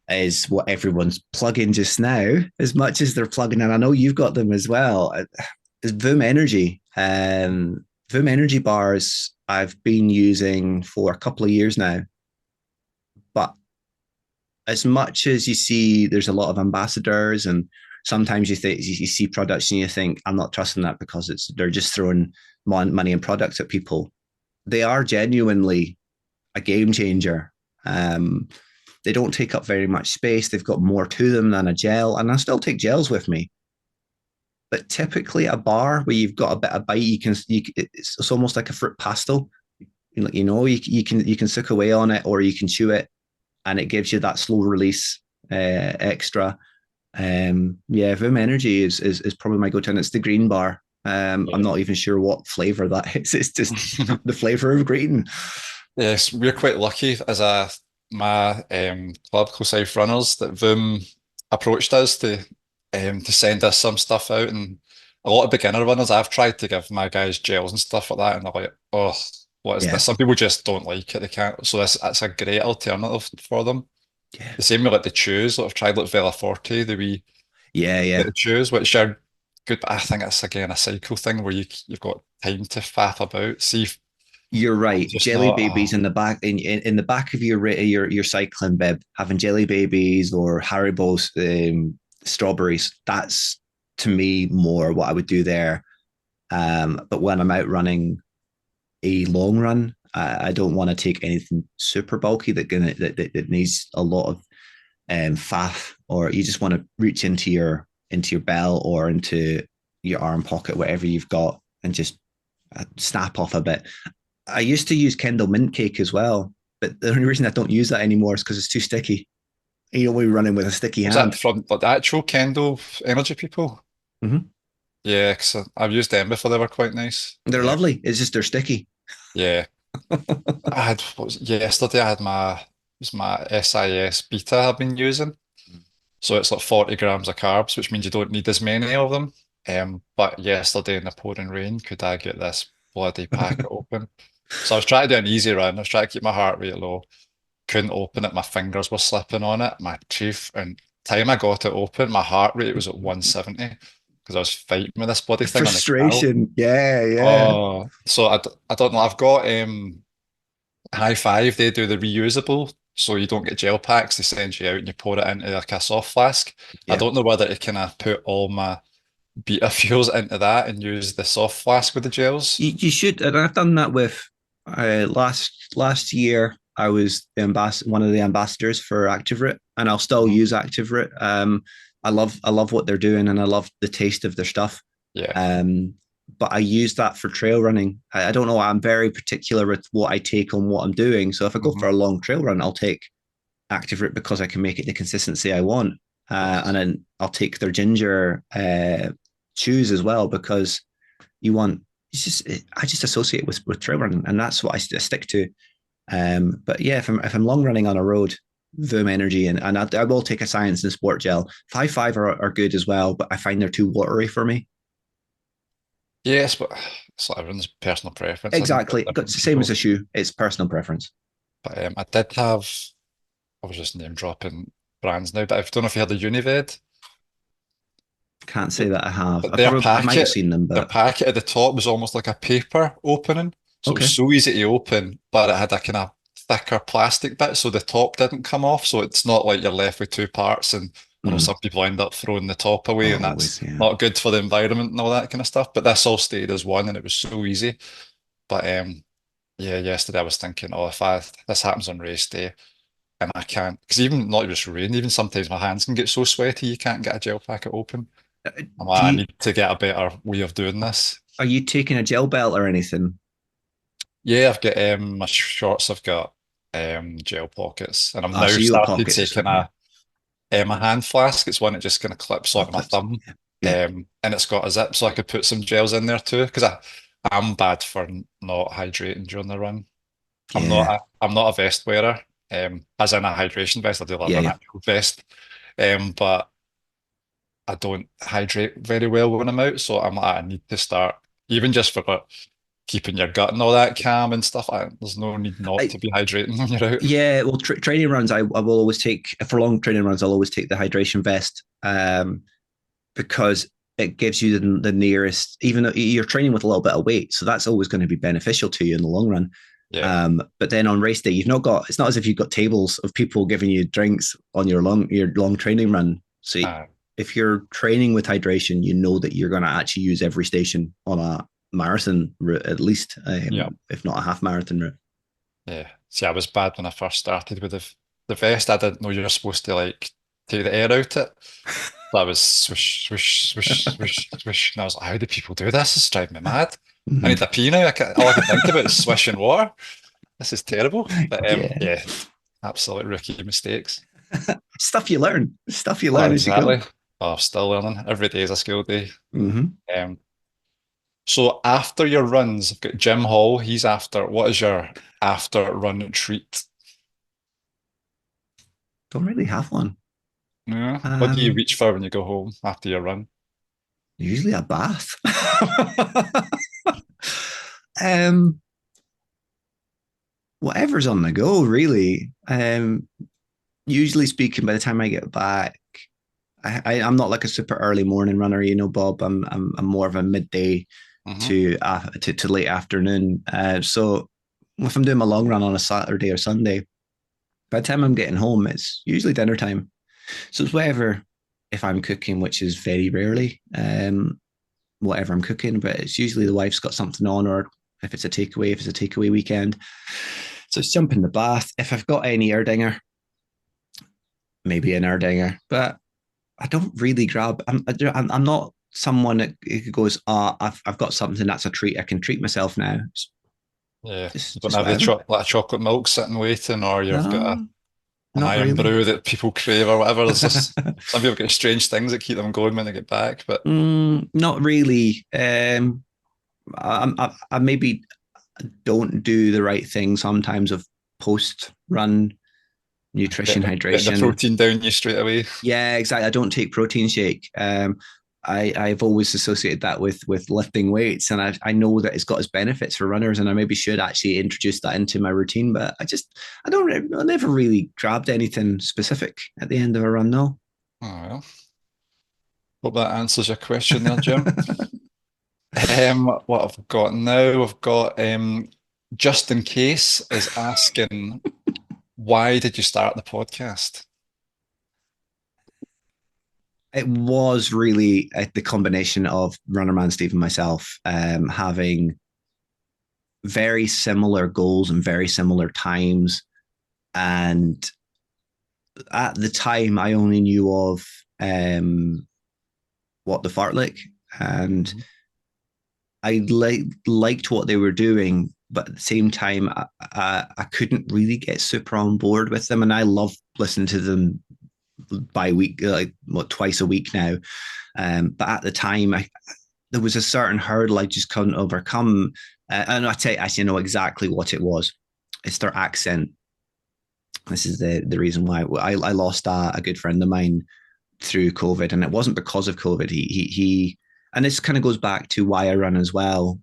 is what everyone's plugging just now, as much as they're plugging, and I know you've got them as well. Is Voom Energy. Voom Energy bars I've been using for a couple of years now. But as much as you see, there's a lot of ambassadors, and sometimes you see products and you think, I'm not trusting that because they're just throwing money and products at people. They are genuinely a game changer. Um, they don't take up very much space. They've got more to them than a gel, and I still take gels with me. But typically, a bar where you've got a bit of bite, it's almost like a fruit pastel. You can suck away on it, or you can chew it, and it gives you that slow release extra. Yeah, Vim Energy is probably my go-to, and it's the green bar. I'm Yeah. not even sure what flavor that is. It's just the flavor of green. Yes, we're quite lucky as my club, Close Runners, that Voom approached us to send us some stuff out. And a lot of beginner runners, I've tried to give my guys gels and stuff like that, and they're like, oh, what is Yeah, this? Some people just don't like it. They can't. So that's a great alternative for them. yeah, The same with like the chews. Like I've tried like Vela Forte, the wee yeah, yeah. the chews, which are good. But I think it's again a cycle thing where you've got time to faff about. See if You're I'm right. just Jelly not. babies in the back in the back of your cycling bib, having jelly babies or Haribo's strawberries. That's to me more what I would do there. But when I'm out running a long run, I don't want to take anything super bulky that needs a lot of faff, or you just want to reach into your belt or into your arm pocket, whatever you've got, and just snap off a bit. I used to use Kendall Mint Cake as well, but the only reason I don't use that anymore is because it's too sticky. You know, when you're running with a sticky Was that hand. from like the actual Kendall energy people? Mm-hmm. Yeah, because I've used them before. They were quite nice. They're Yeah, lovely. It's just they're sticky. yeah. I had what was it, yesterday. I had it was my SIS Beta I've been using. So it's like 40 grams of carbs, which means you don't need as many of them. But yesterday in the pouring rain, could I get this bloody packet open? So I was trying to do an easy run. I was trying to keep my heart rate low. Couldn't open it. My fingers were slipping on it. My teeth. And time I got it open, my heart rate was at 170 because I was fighting with this bloody thing on the trail. Frustration. Yeah, yeah. Oh, so I don't know. I've got High Five. They do the reusable, so you don't get gel packs. They send you out and you pour it into like a soft flask. I Yeah. don't know whether to kind of put all my beta fuels into that and use the soft flask with the gels. You should, and I've done that with last year. I was one of the ambassadors for ActiveRoot, and I'll still Mhm. use ActiveRoot. I love what they're doing, and I love the taste of their stuff. Yeah. Um, but I use that for trail running. I don't know. I'm very particular with what I take on what I'm doing. So if I go for Mhm. a long trail run, I'll take ActiveRoot because I can make it the consistency I want. And Yes. then I'll take their ginger chews as well because you want I just associate with trail running, and that's what I stick to. But yeah, if I'm long running on a road, Voom Energy, and I will take a Science and Sport Gel. 5.5 are good as well, but I find they're too watery for me. Yes, but it's like everyone's personal preference, isn't it? Exactly. It's Different the same as people. a shoe. It's personal preference. But I did have, I was just name dropping brands now, but I don't know if you had the Unived. Can't say that I have. But their I might have packet, seen them, their but packet at the top was almost like a paper opening. So it was okay. so easy to open, but it had a kind of thicker plastic bit, so the top didn't come off. So it's not like you're left with two parts. And I know Mm. some people end up throwing the top away, Oh, and that's always, yeah. not good for the environment and all that kind of stuff. But this all stayed as one, and it was so easy. But yeah, yesterday I was thinking, oh, if this happens on race day and I can't, because even not just rain, even sometimes my hands can get so sweaty you can't get a gel packet open. Uh, I'm Do like, I you need to get a better way of doing this. are you taking a gel belt or anything? Yeah, I've got my shorts have got gel pockets, and I've Ah, now so you got started pocket taking system, yeah. a hand flask. It's one that just kind of clips Oh, onto my clips. thumb, Yeah. and it's got a zip so I could put some gels in there too. Because I'm bad for not hydrating during the run. Yeah. I'm not a vest wearer, as in a hydration vest. I do love Yeah, an yeah. actual vest, but I don't hydrate very well when I'm out. So I'm like, I need to start, even just for like, keeping your gut and all that calm and stuff. There's no need not I to be hydrating when you're out. Yeah, well, training runs, I will always take for long training runs. I'll always take the hydration vest, because it gives you the nearest, even though you're training with a little bit of weight, so that's always going to be beneficial to you in the long run. Yeah. But then on race day, you've not got. It's not as if you've got tables of people giving you drinks on your long training run. So Uh, if you're training with hydration, you know that you're going to actually use every station on a marathon route at least, yeah. if not a half marathon route. Yeah. See, I was bad when I first started with the vest. I didn't know you were supposed to like take the air out it. So I was swish, swish, swish, swish, swish. And I was like, how do people do this? It's driving me mad. I need Mhm. a pee now. All I can think about is swishing water. This is terrible. But Yeah. yeah, absolute rookie mistakes. Stuff you Oh, learn as you go. exactly. Oh, I'm still learning. Every day is a school day. Mm-hmm. Um, so after your runs, I've got Jim Hall. He's after. What is your after run treat? Don't really have one. Yeah. What do you Um, reach for when you go home after your run? Usually a bath. um, Whatever's on the go, really. Usually speaking, by the time I get back, I'm not like a super early morning runner, Bob. I'm more of a midday Hmm. to late afternoon. So if I'm doing my long run on a Saturday or Sunday, by the time I'm getting home, it's usually dinner time. So it's whatever, if I'm cooking, which is very rarely, whatever I'm cooking, but it's usually the wife's got something on, or if it's a takeaway weekend. So it's jump in the bath. If I've got any Erdinger, maybe an Erdinger, but I don't really grab. I'm not someone that goes, I've got something that's a treat. I can treat myself now. Yeah. You don't Just have the whatever. like chocolate milk sitting waiting, or you've got No, an not iron really. brew that people crave or whatever. There's just some people get strange things that keep them going when they get back. But Not really. I maybe don't do the right thing sometimes of post run nutrition getting the hydration. protein down you straight away. Yeah, exactly. I don't take protein shake. I've always associated that with lifting weights, and I know that it's got its benefits for runners, and I maybe should actually introduce that into my routine. But I never really grabbed anything specific at the end of a run. No. Oh well. Hope that answers your question there, Jim. What I've got now, I've got just in case is asking, why did you start the podcast? It was really the combination of Runnerman Steve and myself, having very similar goals and very similar times. And at the time, I only knew of what the fartlek, and Mhm. I liked what they were doing, but at the same time, I couldn't really get super on board with them. And I love listening to them by week, like what, twice a week now. But at the time, there was a certain hurdle I just couldn't overcome. And I actually know exactly what it was. It's their accent. This is the reason why I lost a good friend of mine through COVID, and it wasn't because of COVID. He and this kind of goes back to why I run as well.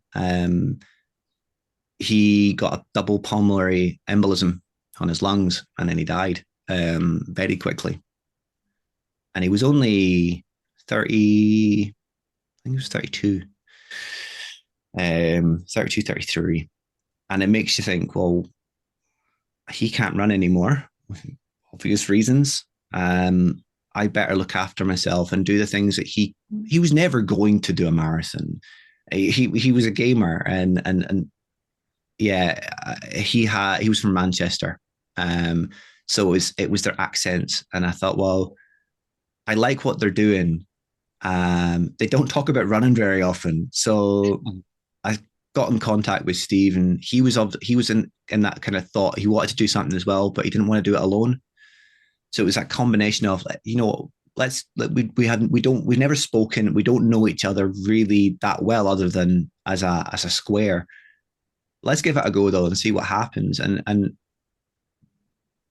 He got a double pulmonary embolism on his lungs, and then he died very quickly. And he was only 30, I think he was 32, 32, 33. And it makes you think, well, he can't run anymore, obvious reasons. I better look after myself and do the things that he was never going to do a marathon. He was a gamer, and yeah, he was from Manchester. So it was their accents, and I thought, well, I like what they're doing. They don't talk about running very often, so I got in contact with Steve, and he was in that kind of thought. He wanted to do something as well, but he didn't want to do it alone. So it was that combination of, we've never spoken, we don't know each other really that well, other than as a square. Let's give it a go though and see what happens. And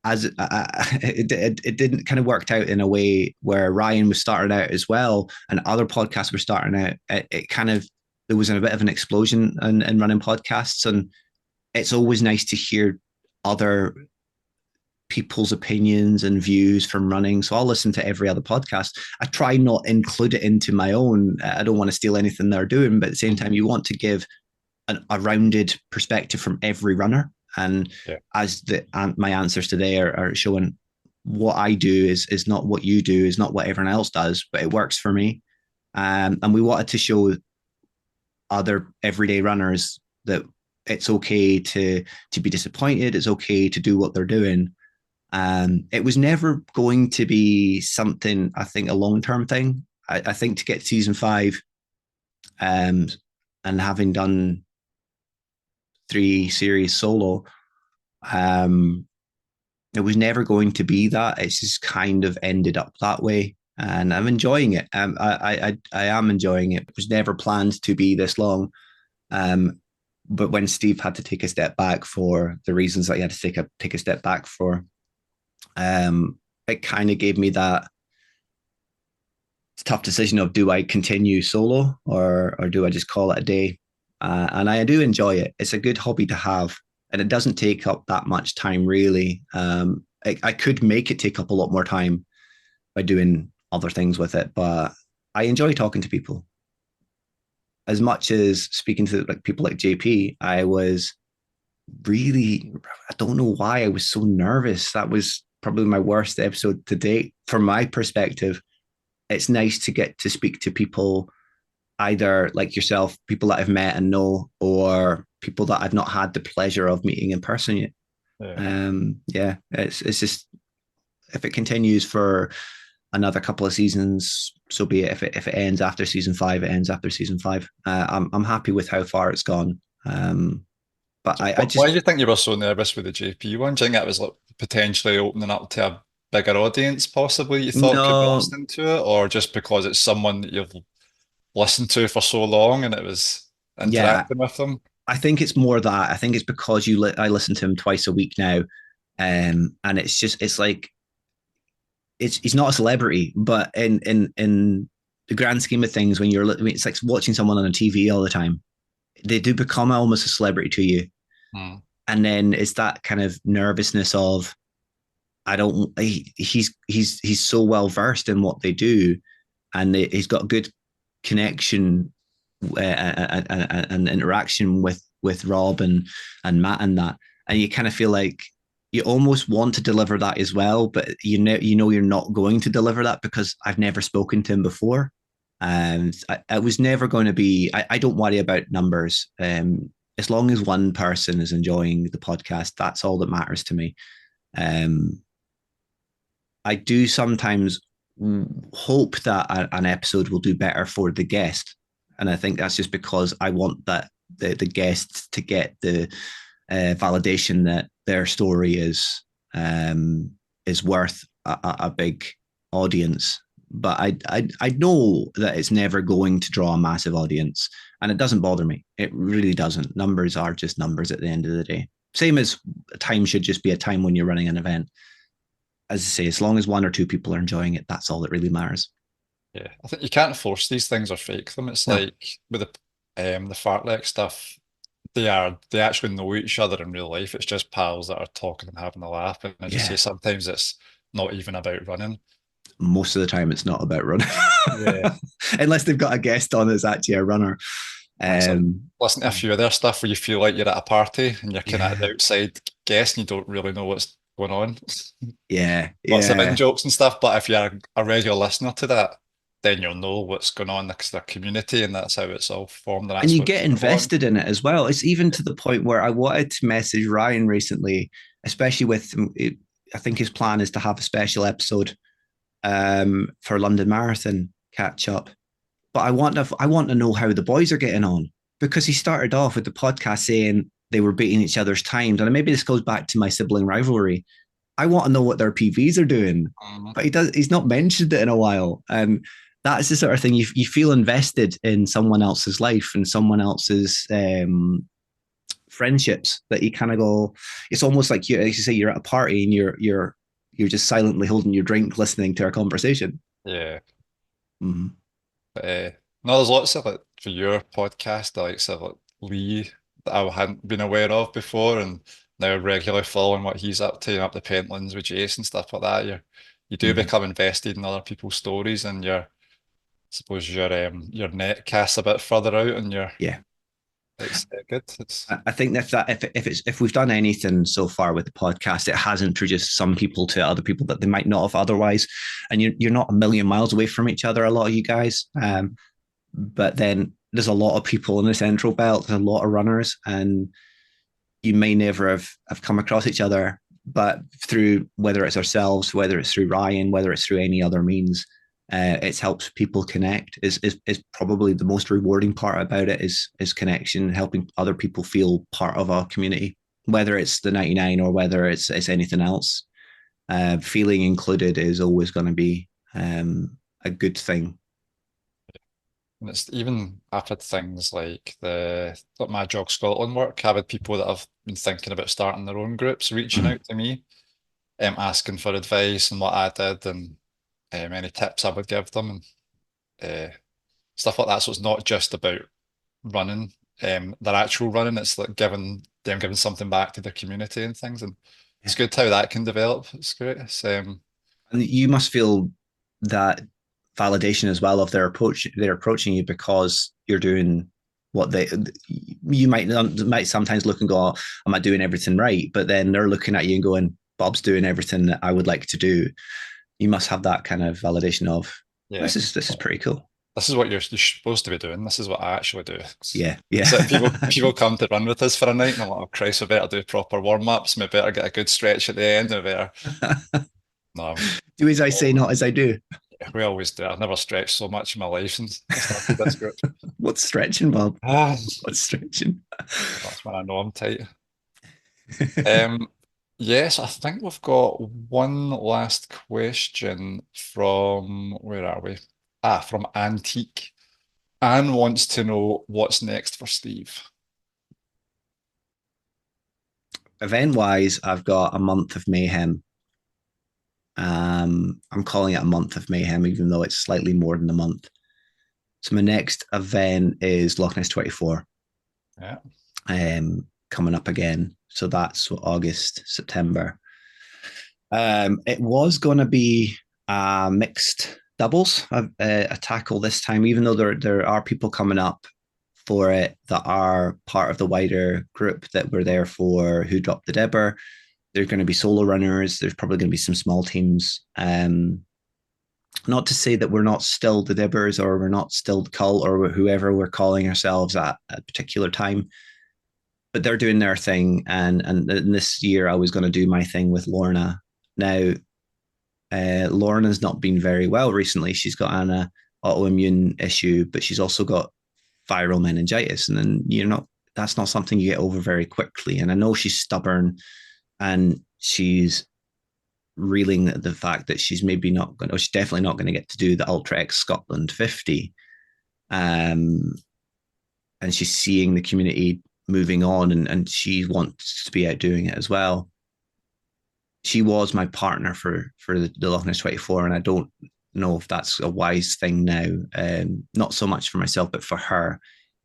as it didn't kind of worked out in a way where Ryan was starting out as well, and other podcasts were starting out. It kind of, there was a bit of an explosion in running podcasts, and it's always nice to hear other people's opinions and views from running. So I'll listen to every other podcast. I try not include it into my own. I don't want to steal anything they're doing, but at the same time, you want to give a rounded perspective from every runner. And Yeah. as my answers today are showing, what I do is not what you do, is not what everyone else does, but it works for me. And we wanted to show other everyday runners that it's okay to be disappointed. It's okay to do what they're doing. It was never going to be something, I think, a long-term thing. I think to get to season 5, and having done 3 series solo, it was never going to be that. It's just kind of ended up that way, and I'm enjoying it. I am enjoying it. It was never planned to be this long. But when Steve had to take a step back for the reasons that he had to take a step back for, it kind of gave me that tough decision of, do I continue solo or do I just call it a day? And I do enjoy it. It's a good hobby to have, and it doesn't take up that much time really. I could make it take up a lot more time by doing other things with it, but I enjoy talking to people. As much as speaking to people like JP, I was really, I don't know why I was so nervous. That was probably my worst episode to date from my perspective. It's nice to get to speak to people, either like yourself, people that I've met and know, or people that I've not had the pleasure of meeting in person yet. Yeah, it's just, if it continues for another couple of seasons, so be it. If it ends after season 5, it ends after season 5. I'm happy with how far it's gone. But I just, why do you think you were so nervous with the JP one? Do you think it was like potentially opening up to a bigger audience, possibly, you thought could be no, listening to it, or just because it's someone that you've listened to for so long and it was yeah, interacting with them? I think it's more that. I think it's because I listen to him twice a week now, and it's like, he's not a celebrity, but in the grand scheme of things, when it's like watching someone on a TV all the time. They do become almost a celebrity to you, Hmm. and then it's that kind of nervousness of, I don't. He's so well versed in what they do, and he's got good connection and interaction with Rob and Matt and that, and you kind of feel like you almost want to deliver that as well, but you know you're not going to deliver that because I've never spoken to him before. And I was never going to be. I don't worry about numbers. As long as one person is enjoying the podcast, that's all that matters to me. Um, I do sometimes hope that an episode will do better for the guest, and I think that's just because I want that the guests to get the validation that their story is worth a big audience. but I know that it's never going to draw a massive audience, and it doesn't bother me. It really doesn't. Numbers are just numbers at the end of the day. Same as time should just be a time when you're running an event. As I say, as long as one or two people are enjoying it, that's all that really matters. Yeah, I think you can't force these things or fake them. It's No. like with the fartlek stuff, they actually know each other in real life. It's just pals that are talking and having a laugh. And as you say, Yeah. sometimes it's not even about running. Most of the time, it's not about running, Yeah. unless they've got a guest on that's actually a runner. So Um, listen to a few of their stuff where you feel like you're at a party and you're kind of yeah, the outside guest and you don't really know what's going on. yeah, Lots of in yeah. jokes and stuff, but if you're a regular listener to that, then you'll know what's going on because they're community and that's how it's all formed and And that's you what get people want. invested in it as well. It's even to the point where I wanted to message Ryan recently, especially with, I think his plan is to have a special episode for London Marathon catch up. But I want to know how the boys are getting on, because he started off with the podcast saying they were beating each other's times, and maybe this goes back to my sibling rivalry. I want to know what their PVs are doing, Mhm. but he's not mentioned it in a while, and that's the sort of thing you feel invested in someone else's life and someone else's friendships, that you kind of go. It's almost like you, as you say, you're at a party and you're just silently holding your drink, listening to our conversation. Yeah. Mm-hmm. But, no, there's lots of like for your podcast, the likes of like Lee that I hadn't been aware of before, and now regularly following what he's up to and up the Pentlands with Jason stuff like that. You do Mm-hmm. become invested in other people's stories, and suppose your net casts a bit further out, and Yeah. it's good. It's I think that if we've done anything so far with the podcast, it has introduced some people to other people that they might not have otherwise, and you're not a million miles away from each other. A lot of you guys, but then there's a lot of people in the Central Belt. There's a lot of runners, and you may never have come across each other, but through, whether it's ourselves, whether it's through Ryan, whether it's through any other means, it's helped people connect. Is probably the most rewarding part about it, is connection, helping other people feel part of a community, whether it's the 99 or whether it's anything else. Feeling included is always going to be a good thing. and it's even I've had things like my Jog Scotland work. I've had people that have been thinking about starting their own groups reaching Mhm. out to me, asking for advice and what I did and any tips I would give them and stuff like that. So it's not just about running, their actual running. It's like giving something back to the community and things. And it's Yeah. good how that can develop. It's great. And you must feel that validation as well of their approach. They're approaching you because you're doing what they. You might sometimes look and go, oh, "Am I doing everything right?" But then they're looking at you and going, "Bob's doing everything that I would like to do." You must have that kind of validation of, Yeah, this is pretty cool. this is what you're supposed to be doing. This is what I actually do. Yeah, yeah. So people come to run with us for a night and I'm like, oh Christ, we better do proper warm-ups. We better get a good stretch at the end. We better no, Do as I say, not as I do. we always do. I've never stretched so much in my life since I started this group. What's stretching, Bob? Ah, What's stretching? that's when I know I'm tight. Um, yes, I think we've got one last question from where are we? From Antique. Anne wants to know what's next for Steve. Event wise, I've got a month of mayhem. I'm calling it a month of mayhem, even though it's slightly more than a month. So my next event is Loch Ness 24, Yeah. coming up again. So that's August, September. It was going to be mixed doubles, a tackle this time, even though there are people coming up for it that are part of the wider group that were there for Who Dropped the Dibber. There's going to be solo runners. There's probably going to be some small teams. Not to say that we're not still the Dibbers or we're not still the cult or whoever we're calling ourselves at a particular time, but they're doing their thing. And this year I was going to do my thing with Lorna. Now, Lorna's not been very well recently. She's got an autoimmune issue, but she's also got viral meningitis. And then that's not something you get over very quickly. And I know she's stubborn and she's reeling the fact that she's maybe not going, or she's definitely not going to get to do the Ultra X Scotland 50. Um, and she's seeing the community moving on, and she wants to be out doing it as well. She was my partner for the Loch Ness 24, and I don't know if that's a wise thing now. Not so much for myself, but for her.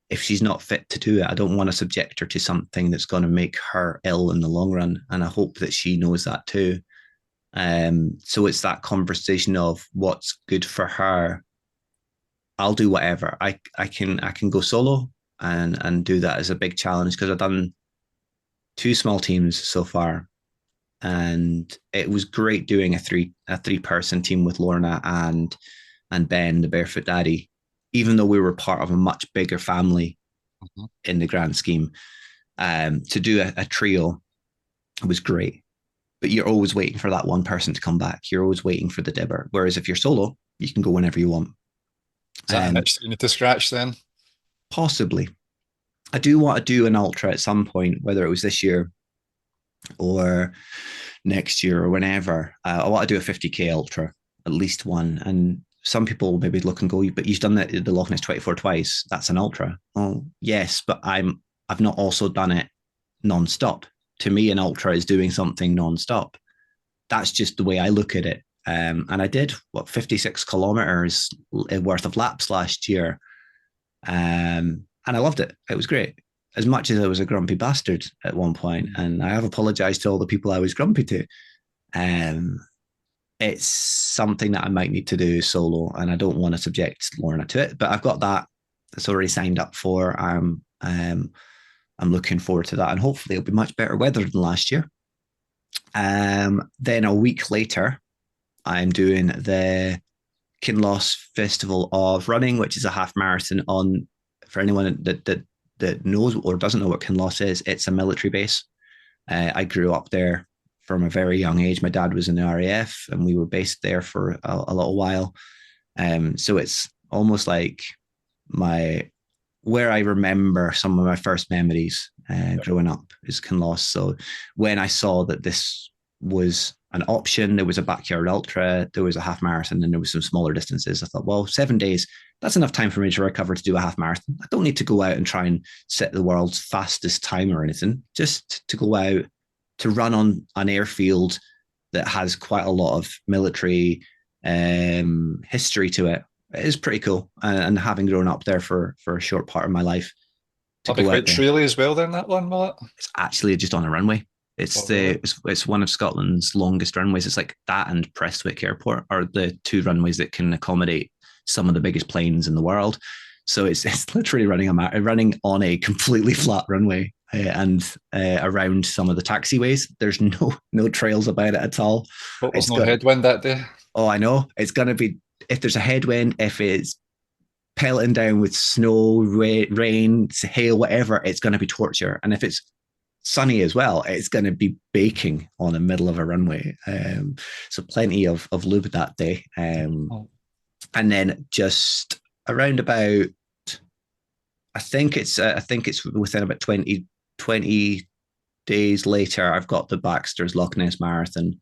If she's not fit to do it, I don't want to subject her to something that's going to make her ill in the long run. And I hope that she knows that too. So it's that conversation of what's good for her. I'll do whatever. I can go solo and do that as a big challenge, because I've done 2 small teams so far. And it was great doing a three person team with Lorna and Ben, the Barefoot Daddy, even though we were part of a much bigger family in the grand scheme. To do a trio was great, but you're always waiting for that one person to come back. You're always waiting for the dibber. Whereas if you're solo, you can go whenever you want. Is that an itch you need to scratch then? Possibly. I do want to do an ultra at some point, whether it was this year or next year or whenever. I want to do a 50k ultra, at least one. And some people maybe look and go, but you've done the Loch Ness 24 twice. That's an ultra. Oh, yes, but I've not also done it non-stop. To me, an ultra is doing something non-stop. That's just the way I look at it. And I did 56 kilometers worth of laps last year. And I loved it. It was great. As much as I was a grumpy bastard at one point, and I have apologized to all the people I was grumpy to. It's something that I might need to do solo, and I don't want to subject Lorna to it. But I've got that. That's already signed up for. I'm looking forward to that, and hopefully it'll be much better weather than last year. Then a week later, I'm doing the Kinloss Festival of Running, which is a half marathon on, for anyone that knows or doesn't know what Kinloss is, it's a military base. I grew up there from a very young age. My dad was in the RAF and we were based there for a little while. So it's almost like where I remember some of my first memories growing up is Kinloss. So when I saw that this was an option, there was a backyard ultra, there was a half marathon, and there was some smaller distances, I thought, well, 7 days, that's enough time for me to recover to do a half marathon. I don't need to go out and try and set the world's fastest time or anything, just to go out to run on an airfield that has quite a lot of military history to it. It is pretty cool. And having grown up there for a short part of my life, I'll be quite traily as well then, that one, will it? It's actually just on a runway. It's one of Scotland's longest runways. It's like that and Prestwick Airport are the 2 runways that can accommodate some of the biggest planes in the world. So it's literally running on a completely flat runway and around some of the taxiways. There's no trails about it at all. But there's no headwind that day. Oh, I know. It's going to be, if there's a headwind, if it's pelting down with snow, rain, hail, whatever, it's going to be torture. And if it's sunny as well, it's going to be baking on the middle of a runway. So plenty of lube that day. And then just around about, I think it's within about 20 days later, I've got the Baxter's Loch Ness Marathon.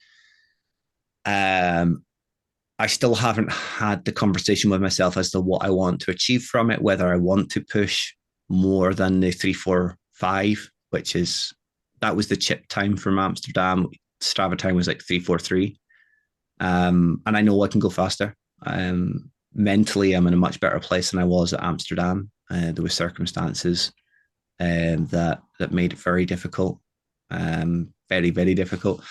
I still haven't had the conversation with myself as to what I want to achieve from it, whether I want to push more than the 3:45, that was the chip time from Amsterdam. Strava time was like 3:43. And I know I can go faster. Mentally, I'm in a much better place than I was at Amsterdam. There were circumstances that made it very difficult, very, very difficult.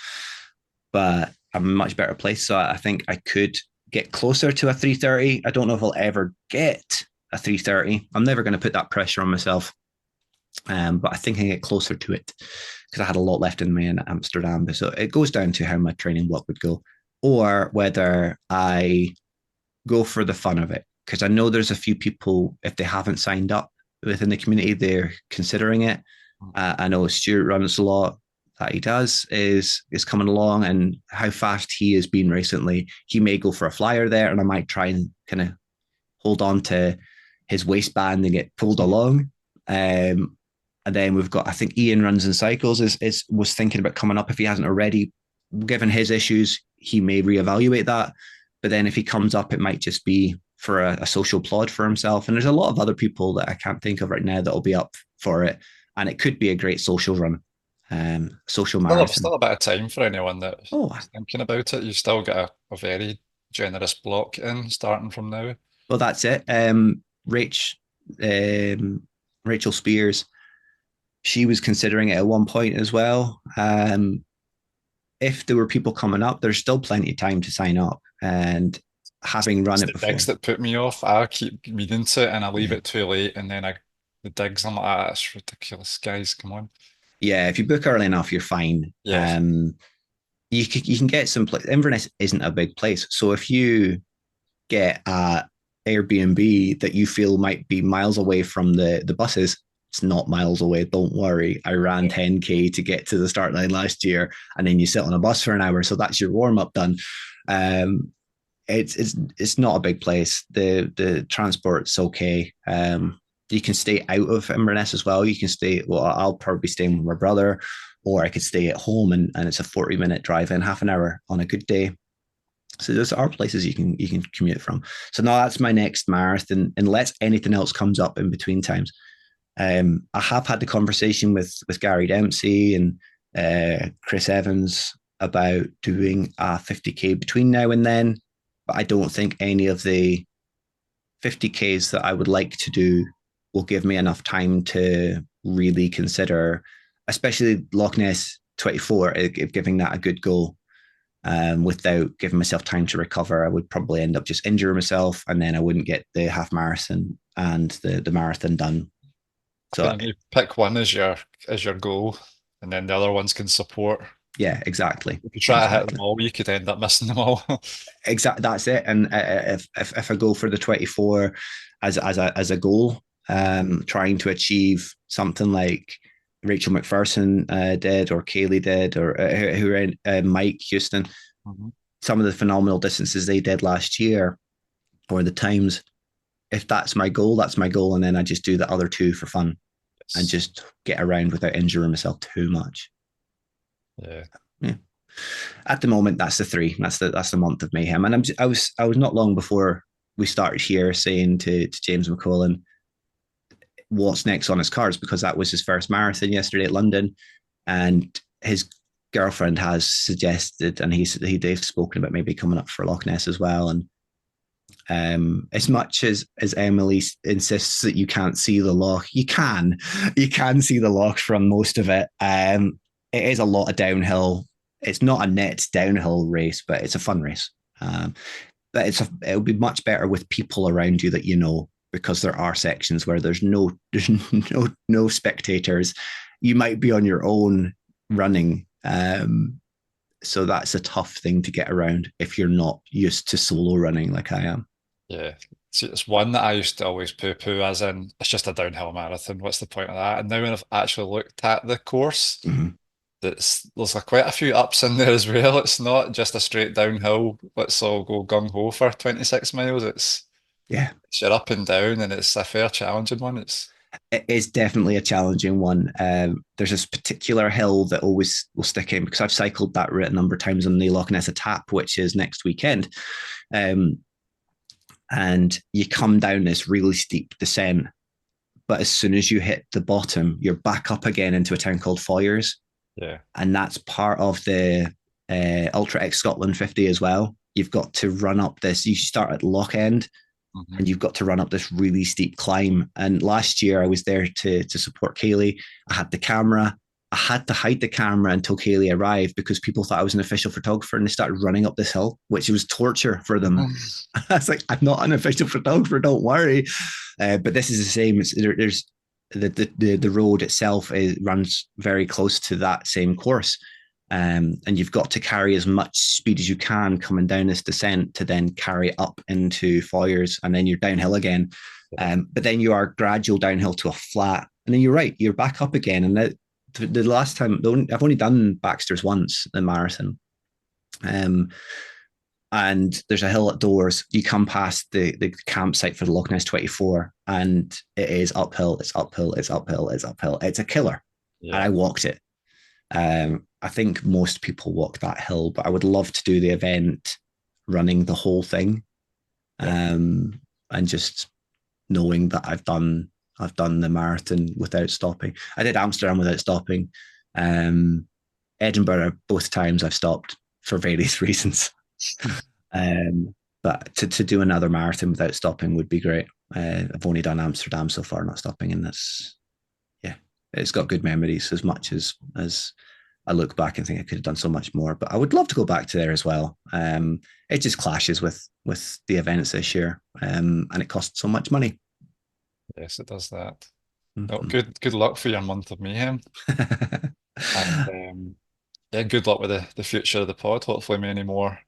But I'm in a much better place. So I think I could get closer to a 3:30. I don't know if I'll ever get a 3:30. I'm never going to put that pressure on myself. But I think I can get closer to it because I had a lot left in me in Amsterdam. So it goes down to how my training block would go, or whether I go for the fun of it. Because I know there's a few people, if they haven't signed up within the community, they're considering it. I know Stuart runs a lot that he does is coming along, and how fast he has been recently. He may go for a flyer there, and I might try and kind of hold on to his waistband and get pulled along. And then we've got, I think Ian runs and cycles was thinking about coming up if he hasn't already given his issues, he may reevaluate that. But then if he comes up, it might just be for a social plod for himself. And there's a lot of other people that I can't think of right now that will be up for it. And it could be a great social run, social marathon. Still a bit of time for anyone that's Oh, thinking about it. You still get a very generous block in starting from now. well, that's it. Um, Rachel Spears, she was considering it at one point as well. If there were people coming up, there's still plenty of time to sign up. And having run It's it the before, digs that put me off. I keep reading to it and I leave yeah, it too late, and then the digs, I'm like, ah, that's ridiculous, guys. Come on. yeah, if you book early enough, you're fine. Yeah. You can get some place. Inverness isn't a big place, so if you get a Airbnb that you feel might be miles away from the buses, it's not miles away. Don't worry. I ran 10K to get to the start line last year, and then you sit on a bus for an hour, so that's your warm up done. Um, it's not a big place. The transport's okay. You can stay out of Inverness as well. You can stay. Well, I'll probably be staying with my brother, or I could stay at home, and it's a 40-minute drive in, half an hour on a good day. So those are places you can commute from. So now that's my next marathon, unless anything else comes up in between times. I have had the conversation with Gary Dempsey and Chris Evans about doing a 50K between now and then, but I don't think any of the 50Ks that I would like to do will give me enough time to really consider, especially Loch Ness 24, giving that a good go. Without giving myself time to recover, I would probably end up just injuring myself, and then I wouldn't get the half marathon and the marathon done. I So think you pick one as your goal, and then the other ones can support. yeah, exactly, If you try to hit them exactly, all, you could end up missing them all. exactly. That's it. And if I go for the 24 as a goal, trying to achieve something like Rachel McPherson did, or Kaylee did, or Mike Houston, Mhm. some of the phenomenal distances they did last year, or the times. If that's my goal, that's my goal, and then I just do the other two for fun and Yes. just get around without injuring myself too much. Yeah. Yeah. At the moment, that's the three. That's the month of mayhem, and I was not long before we started here saying to James McCullen what's next on his cards, because that was his first marathon yesterday at London, and his girlfriend has suggested, and they've spoken about maybe coming up for Loch Ness as well. And as much as Emily insists that you can't see the loch, you can see the loch from most of it. It is a lot of downhill. It's not a net downhill race, but it's a fun race. But it'll be much better with people around you that you know, because there are sections where there's no spectators. You might be on your own running. So that's a tough thing to get around if you're not used to solo running like I am. Yeah. See, it's one that I used to always poo-poo, as in, it's just a downhill marathon. What's the point of that? And now when I've actually looked at the course, Mm-hmm. there's quite a few ups in there as well. It's not just a straight downhill, let's all go gung-ho for 26 miles. Yeah, It's your up and down, and it's a fair challenging one. it is definitely a challenging one. There's this particular hill that always will stick in, because I've cycled that route a number of times on the Loch Ness Tap, which is next weekend. And you come down this really steep descent, but as soon as you hit the bottom, you're back up again into a town called Foyers, Yeah. and that's part of the Ultra X Scotland 50 as well. You've got to run up this. You start at Loch End, Mhm. and you've got to run up this really steep climb. And last year I was there to support Kaylee. I had the camera. I had to hide the camera until Kaylee arrived, because people thought I was an official photographer, and they started running up this hill, which was torture for them. I was like, I'm not an official photographer, don't worry. But this is the same. There's the road itself runs very close to that same course. And you've got to carry as much speed as you can coming down this descent to then carry up into Foyers, and then you're downhill again. But then you are gradual downhill to a flat, and then you're right, you're back up again. And the last time, I've only done Baxter's once, the marathon. And there's a hill at Doors. You come past the campsite for the Loch Ness 24, and it is uphill. It's uphill. It's uphill. It's uphill. It's a killer. And Yeah. I walked it. I think most people walk that hill, but I would love to do the event running the whole thing. Yeah. And just knowing that I've done the marathon without stopping. I did Amsterdam without stopping. Edinburgh, both times I've stopped for various reasons. But to do another marathon without stopping would be great. I've only done Amsterdam so far, not stopping, and that's, yeah, it's got good memories. As much as I look back and think I could have done so much more, but I would love to go back to there as well. It just clashes with the events this year, and it costs so much money. Yes, it does that. No, Mm-hmm. good luck for your month of mayhem. And yeah, good luck with the future of the pod. Hopefully many more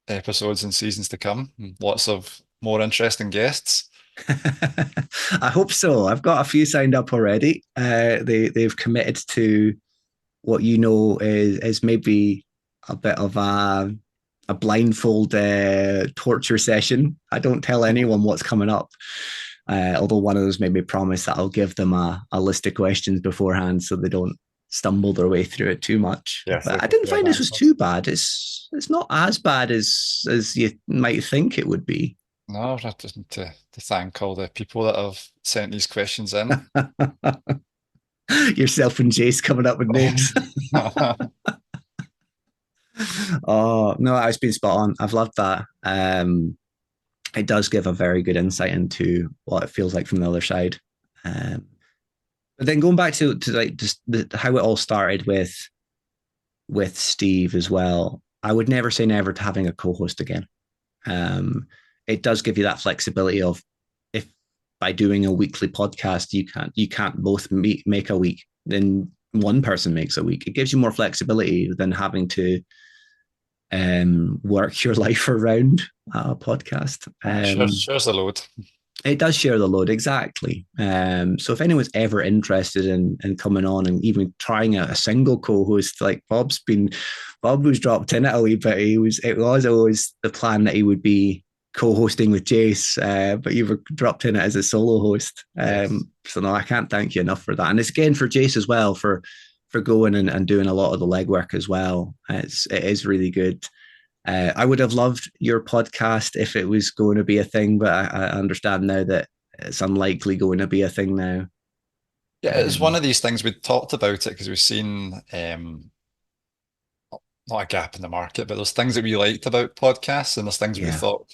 episodes and seasons to come. And lots of more interesting guests. I hope so. I've got a few signed up already. They've committed to what is maybe a bit of a blindfold torture session. I don't tell anyone what's coming up. Although one of those made me promise that I'll give them a list of questions beforehand so they don't stumble their way through it too much. Yeah, But like I didn't prepared find this was answers. too bad. It's not as bad as you might think it would be. No, I just need to thank all the people that have sent these questions in. Yourself and Jace coming up with names. Oh no, it's been spot on. I've loved that. It does give a very good insight into what it feels like from the other side. But then going back to like just how it all started with Steve as well. I would never say never to having a co-host again. It does give you that flexibility of, if by doing a weekly podcast you can't both make a week, then one person makes a week. It gives you more flexibility than having to work your life around a podcast. Shares the load. It does share the load, exactly. So if anyone's ever interested in coming on and even trying a single co-host, like Bob was dropped in it a wee bit. It was always the plan that he would be co-hosting with Jace, but you were dropped in it as a solo host. Yes. So no, I can't thank you enough for that. And it's again for Jace as well for going and doing a lot of the legwork as well. It is really good. I would have loved your podcast if it was going to be a thing, but I understand now that it's unlikely going to be a thing now. Yeah, it's one Um, of these things we talked about it because we've seen not a gap in the market, but there's things that we liked about podcasts and there's things we yeah, thought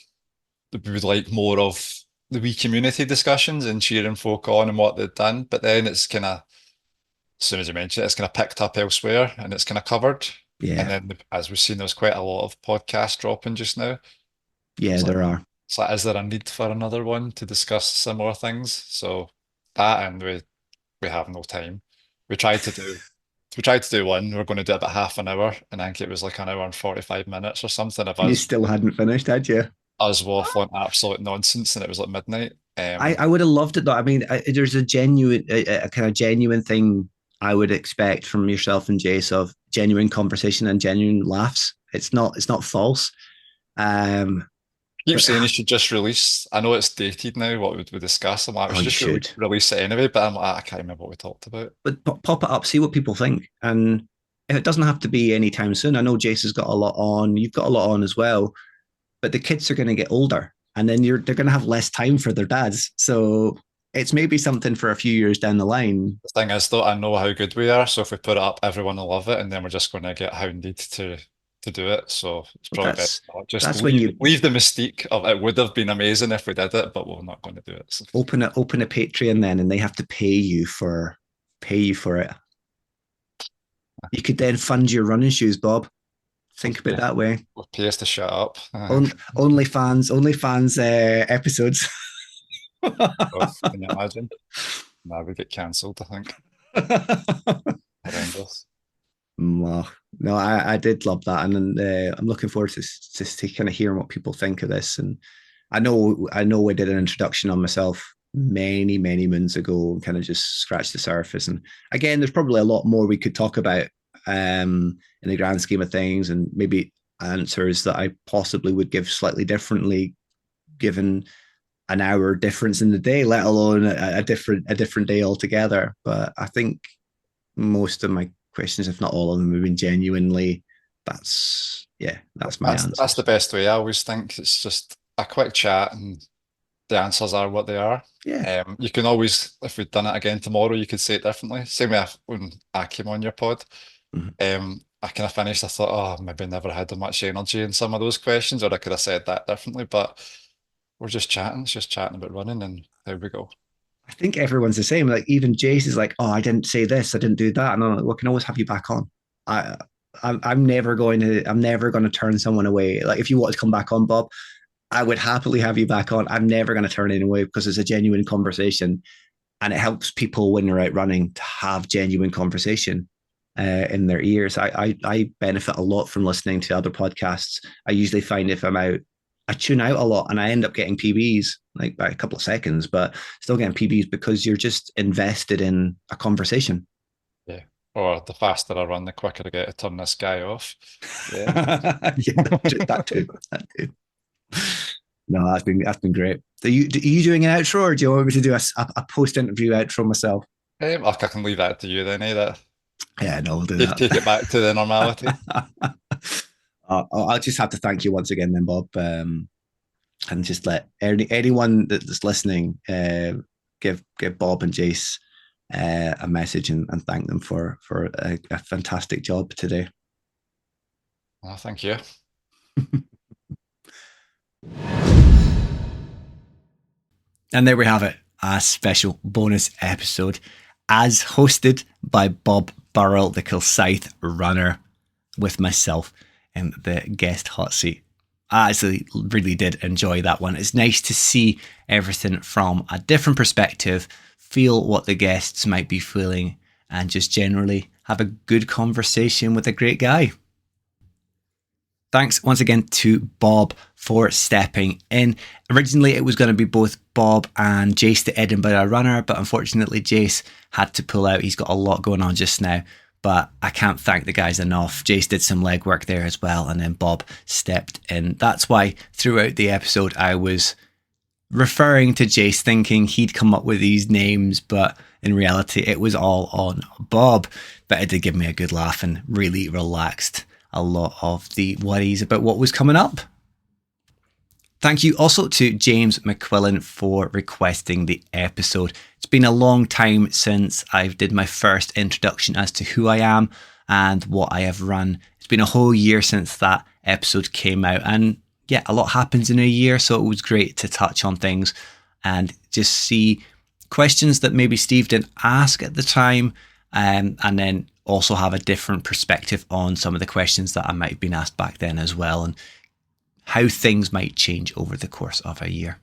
that we would like more of the wee community discussions and cheering folk on and what they've done. But then it's kind of, as soon as you mention it, it's kind of picked up elsewhere and it's kind of covered. And yeah, then, as we've seen, there's quite a lot of podcasts dropping just now. yeah, It's like, there are. it's like, is there a need for another one to discuss similar things? So that, and we have no time. We tried to do we tried to do one. We were going to do it about half an hour, and I think it was like an hour and 45 minutes or something of You us still hadn't finished, had you? waffling absolute nonsense, and it was like midnight. I would have loved it though. I mean, there's a kind of genuine thing I would expect from yourself and Jace, of genuine conversation and genuine laughs. It's not false. Um, Keep but saying you should just release. I know it's dated now. What would we discuss? I'm like, we oh, should you just should. release it anyway. But I'm like, I can't remember what we talked about. But pop it up, see what people think, and it doesn't have to be anytime soon. I know Jace has got a lot on. You've got a lot on as well, but the kids are going to get older, and then they're going to have less time for their dads. So it's maybe something for a few years down the line. The thing is, though, I know how good we are. So if we put it up, everyone will love it, and then we're just going to get hounded to do it. So it's But probably better not. Just that's when you leave the mystique of it would have been amazing if we did it, but we're not going to do it. So. open a Patreon then, and they have to pay you for it. You could then fund your running shoes, Bob. Think about it Yeah, that way. will pay us to shut up. Only fans episodes. God, can you imagine? Nah, we get cancelled, I think. Horrendous. No, I did love that, and I'm looking forward to kind of hearing what people think of this. And I know we did an introduction on myself many moons ago and kind of just scratched the surface. And again, there's probably a lot more we could talk about in the grand scheme of things, and maybe answers that I possibly would give slightly differently given an hour difference in the day, let alone a different day altogether. But I think most of my questions, if not all of them, have been genuinely. That's my answer. That's the best way. I always think it's just a quick chat and the answers are what they are. Yeah. You can always, if we'd done it again tomorrow, you could say it differently. Same way when I came on your pod. I kind of finished, I thought, oh, maybe I never had much energy in some of those questions, or I could have said that differently, but we're just chatting. It's just chatting about running, and there we go. I think everyone's the same. Like even Jace is like, oh, I didn't say this, I didn't do that. And I'm like, well, I can always have you back on. I'm never going to turn someone away. Like if you want to come back on, Bob, I would happily have you back on. I'm never going to turn it away because it's a genuine conversation, and it helps people when they're out running to have genuine conversation in their ears. I benefit a lot from listening to other podcasts. I usually find if I'm out, I tune out a lot and I end up getting PBs like by a couple of seconds, but still getting PBs because you're just invested in a conversation. Yeah. Or the faster I run, the quicker I get to turn this guy off. Yeah, that too. No, that's been great. Are you doing an outro, or do you want me to do a post-interview outro myself? I can leave that to you then, That. Yeah, no, we'll do that. Take it back to the normality. I'll just have to thank you once again then, Bob, and just let anyone that's listening give Bob and Jace a message and thank them for a fantastic job today. Oh, thank you. And there we have it, a special bonus episode as hosted by Bob Burrell, the Kilsyth runner, with myself in the guest hot seat. I actually really did enjoy that one. It's nice to see everything from a different perspective, feel what the guests might be feeling, and just generally have a good conversation with a great guy. Thanks once again to Bob for stepping in. Originally, it was going to be both Bob and Jace, the Edinburgh runner, but unfortunately, Jace had to pull out. He's got a lot going on just now, but I can't thank the guys enough. Jace did some legwork there as well, and then Bob stepped in. That's why throughout the episode, I was referring to Jace, thinking he'd come up with these names, but in reality, it was all on Bob. But it did give me a good laugh and really relaxed a lot of the worries about what was coming up. Thank you also to James McQuillan for requesting the episode. It's been a long time since I did my first introduction as to who I am and what I have run. It's been a whole year since that episode came out, and yeah, a lot happens in a year, so it was great to touch on things and just see questions that maybe Steve didn't ask at the time, and then also have a different perspective on some of the questions that I might have been asked back then as well, and how things might change over the course of a year.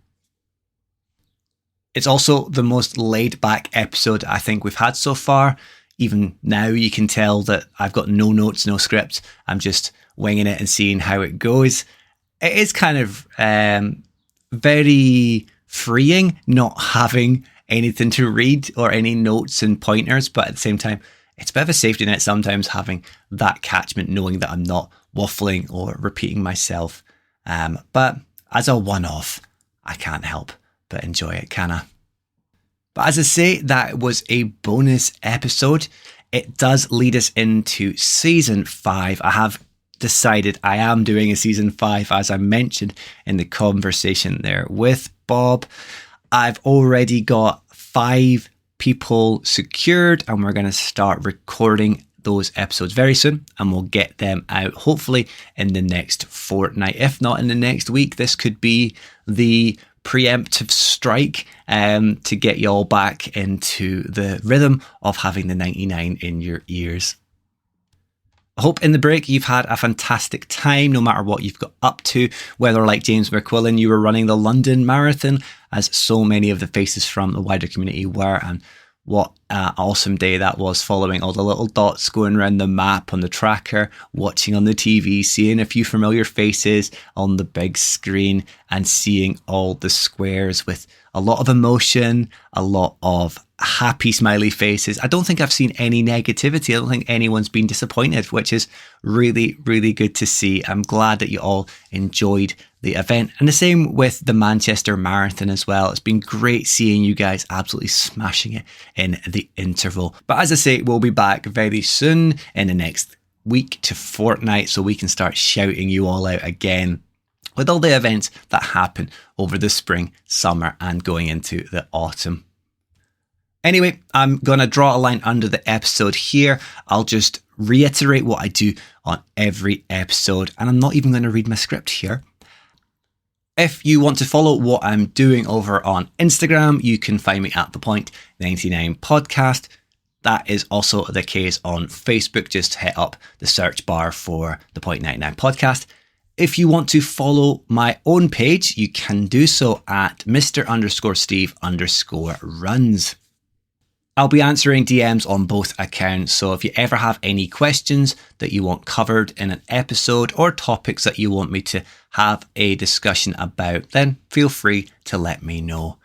It's also the most laid back episode I think we've had so far. Even now you can tell that I've got no notes, no script. I'm just winging it and seeing how it goes. It is kind of very freeing not having anything to read or any notes and pointers, but at the same time, it's a bit of a safety net sometimes having that catchment, knowing that I'm not waffling or repeating myself. But as a one-off, I can't help but enjoy it, can I? But as I say, that was a bonus episode. It does lead us into season 5. I have decided I am doing a season 5, as I mentioned in the conversation there with Bob. I've already got 5 people secured, and we're going to start recording those episodes very soon, and we'll get them out hopefully in the next fortnight, if not in the next week. This could be the preemptive strike to get you all back into the rhythm of having the 99 in your ears. I hope in the break you've had a fantastic time, no matter what you've got up to, whether like James McQuillan, you were running the London Marathon, as so many of the faces from the wider community were, and what an awesome day that was, following all the little dots going around the map on the tracker, watching on the TV, seeing a few familiar faces on the big screen, and seeing all the squares with a lot of emotion, a lot of happy smiley faces. I don't think I've seen any negativity. I don't think anyone's been disappointed, which is really, really good to see. I'm glad that you all enjoyed the event. And the same with the Manchester Marathon as well. It's been great seeing you guys absolutely smashing it in the interval. But as I say, we'll be back very soon in the next week to fortnight, so we can start shouting you all out again with all the events that happen over the spring, summer, and going into the autumn. Anyway, I'm going to draw a line under the episode here. I'll just reiterate what I do on every episode, and I'm not even going to read my script here. If you want to follow what I'm doing over on Instagram, you can find me at The Point 99 Podcast. That is also the case on Facebook. Just hit up the search bar for The Point 99 Podcast. If you want to follow my own page, you can do so at Mr_Steve_runs. I'll be answering DMs on both accounts, so if you ever have any questions that you want covered in an episode or topics that you want me to have a discussion about, then feel free to let me know.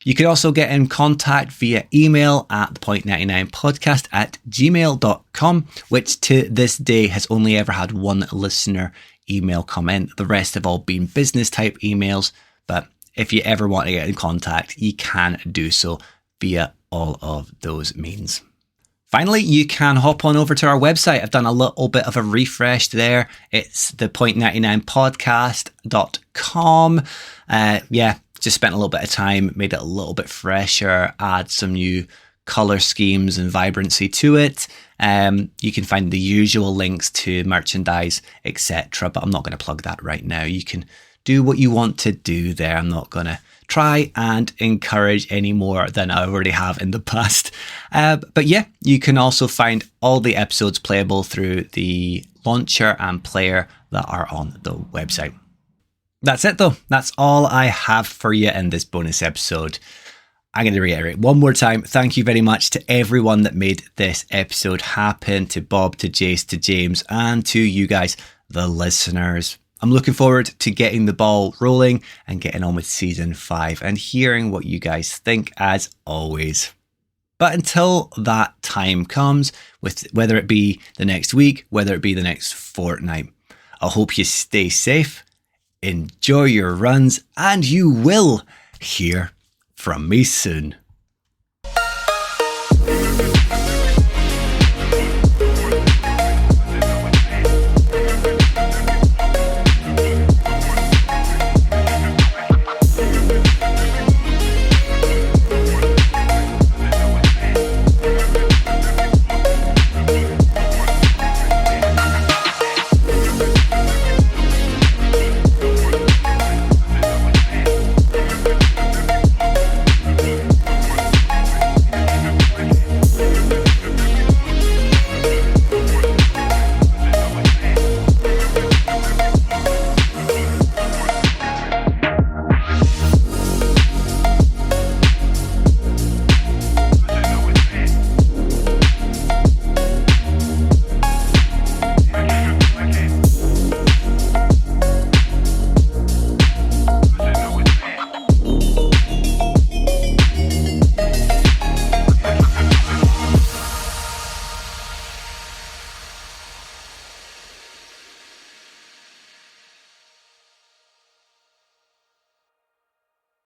You can also get in contact via email at thepoint99podcast@gmail.com, which to this day has only ever had one listener email come in. The rest have all been business type emails, but if you ever want to get in contact, you can do so via all of those means. Finally, you can hop on over to our website. I've done a little bit of a refresh there. It's thepoint99podcast.com. Just spent a little bit of time, made it a little bit fresher, add some new color schemes and vibrancy to it. You can find the usual links to merchandise, etc. But I'm not going to plug that right now. You can do what you want to do there. I'm not going to try and encourage any more than I already have in the past. But yeah, you can also find all the episodes playable through the launcher and player that are on the website. That's it though. That's all I have for you in this bonus episode. I'm going to reiterate one more time. Thank you very much to everyone that made this episode happen, to Bob, to Jace, to James, and to you guys, the listeners. I'm looking forward to getting the ball rolling and getting on with season 5 and hearing what you guys think as always. But until that time comes, with whether it be the next week, whether it be the next fortnight, I hope you stay safe, enjoy your runs, and you will hear from me soon.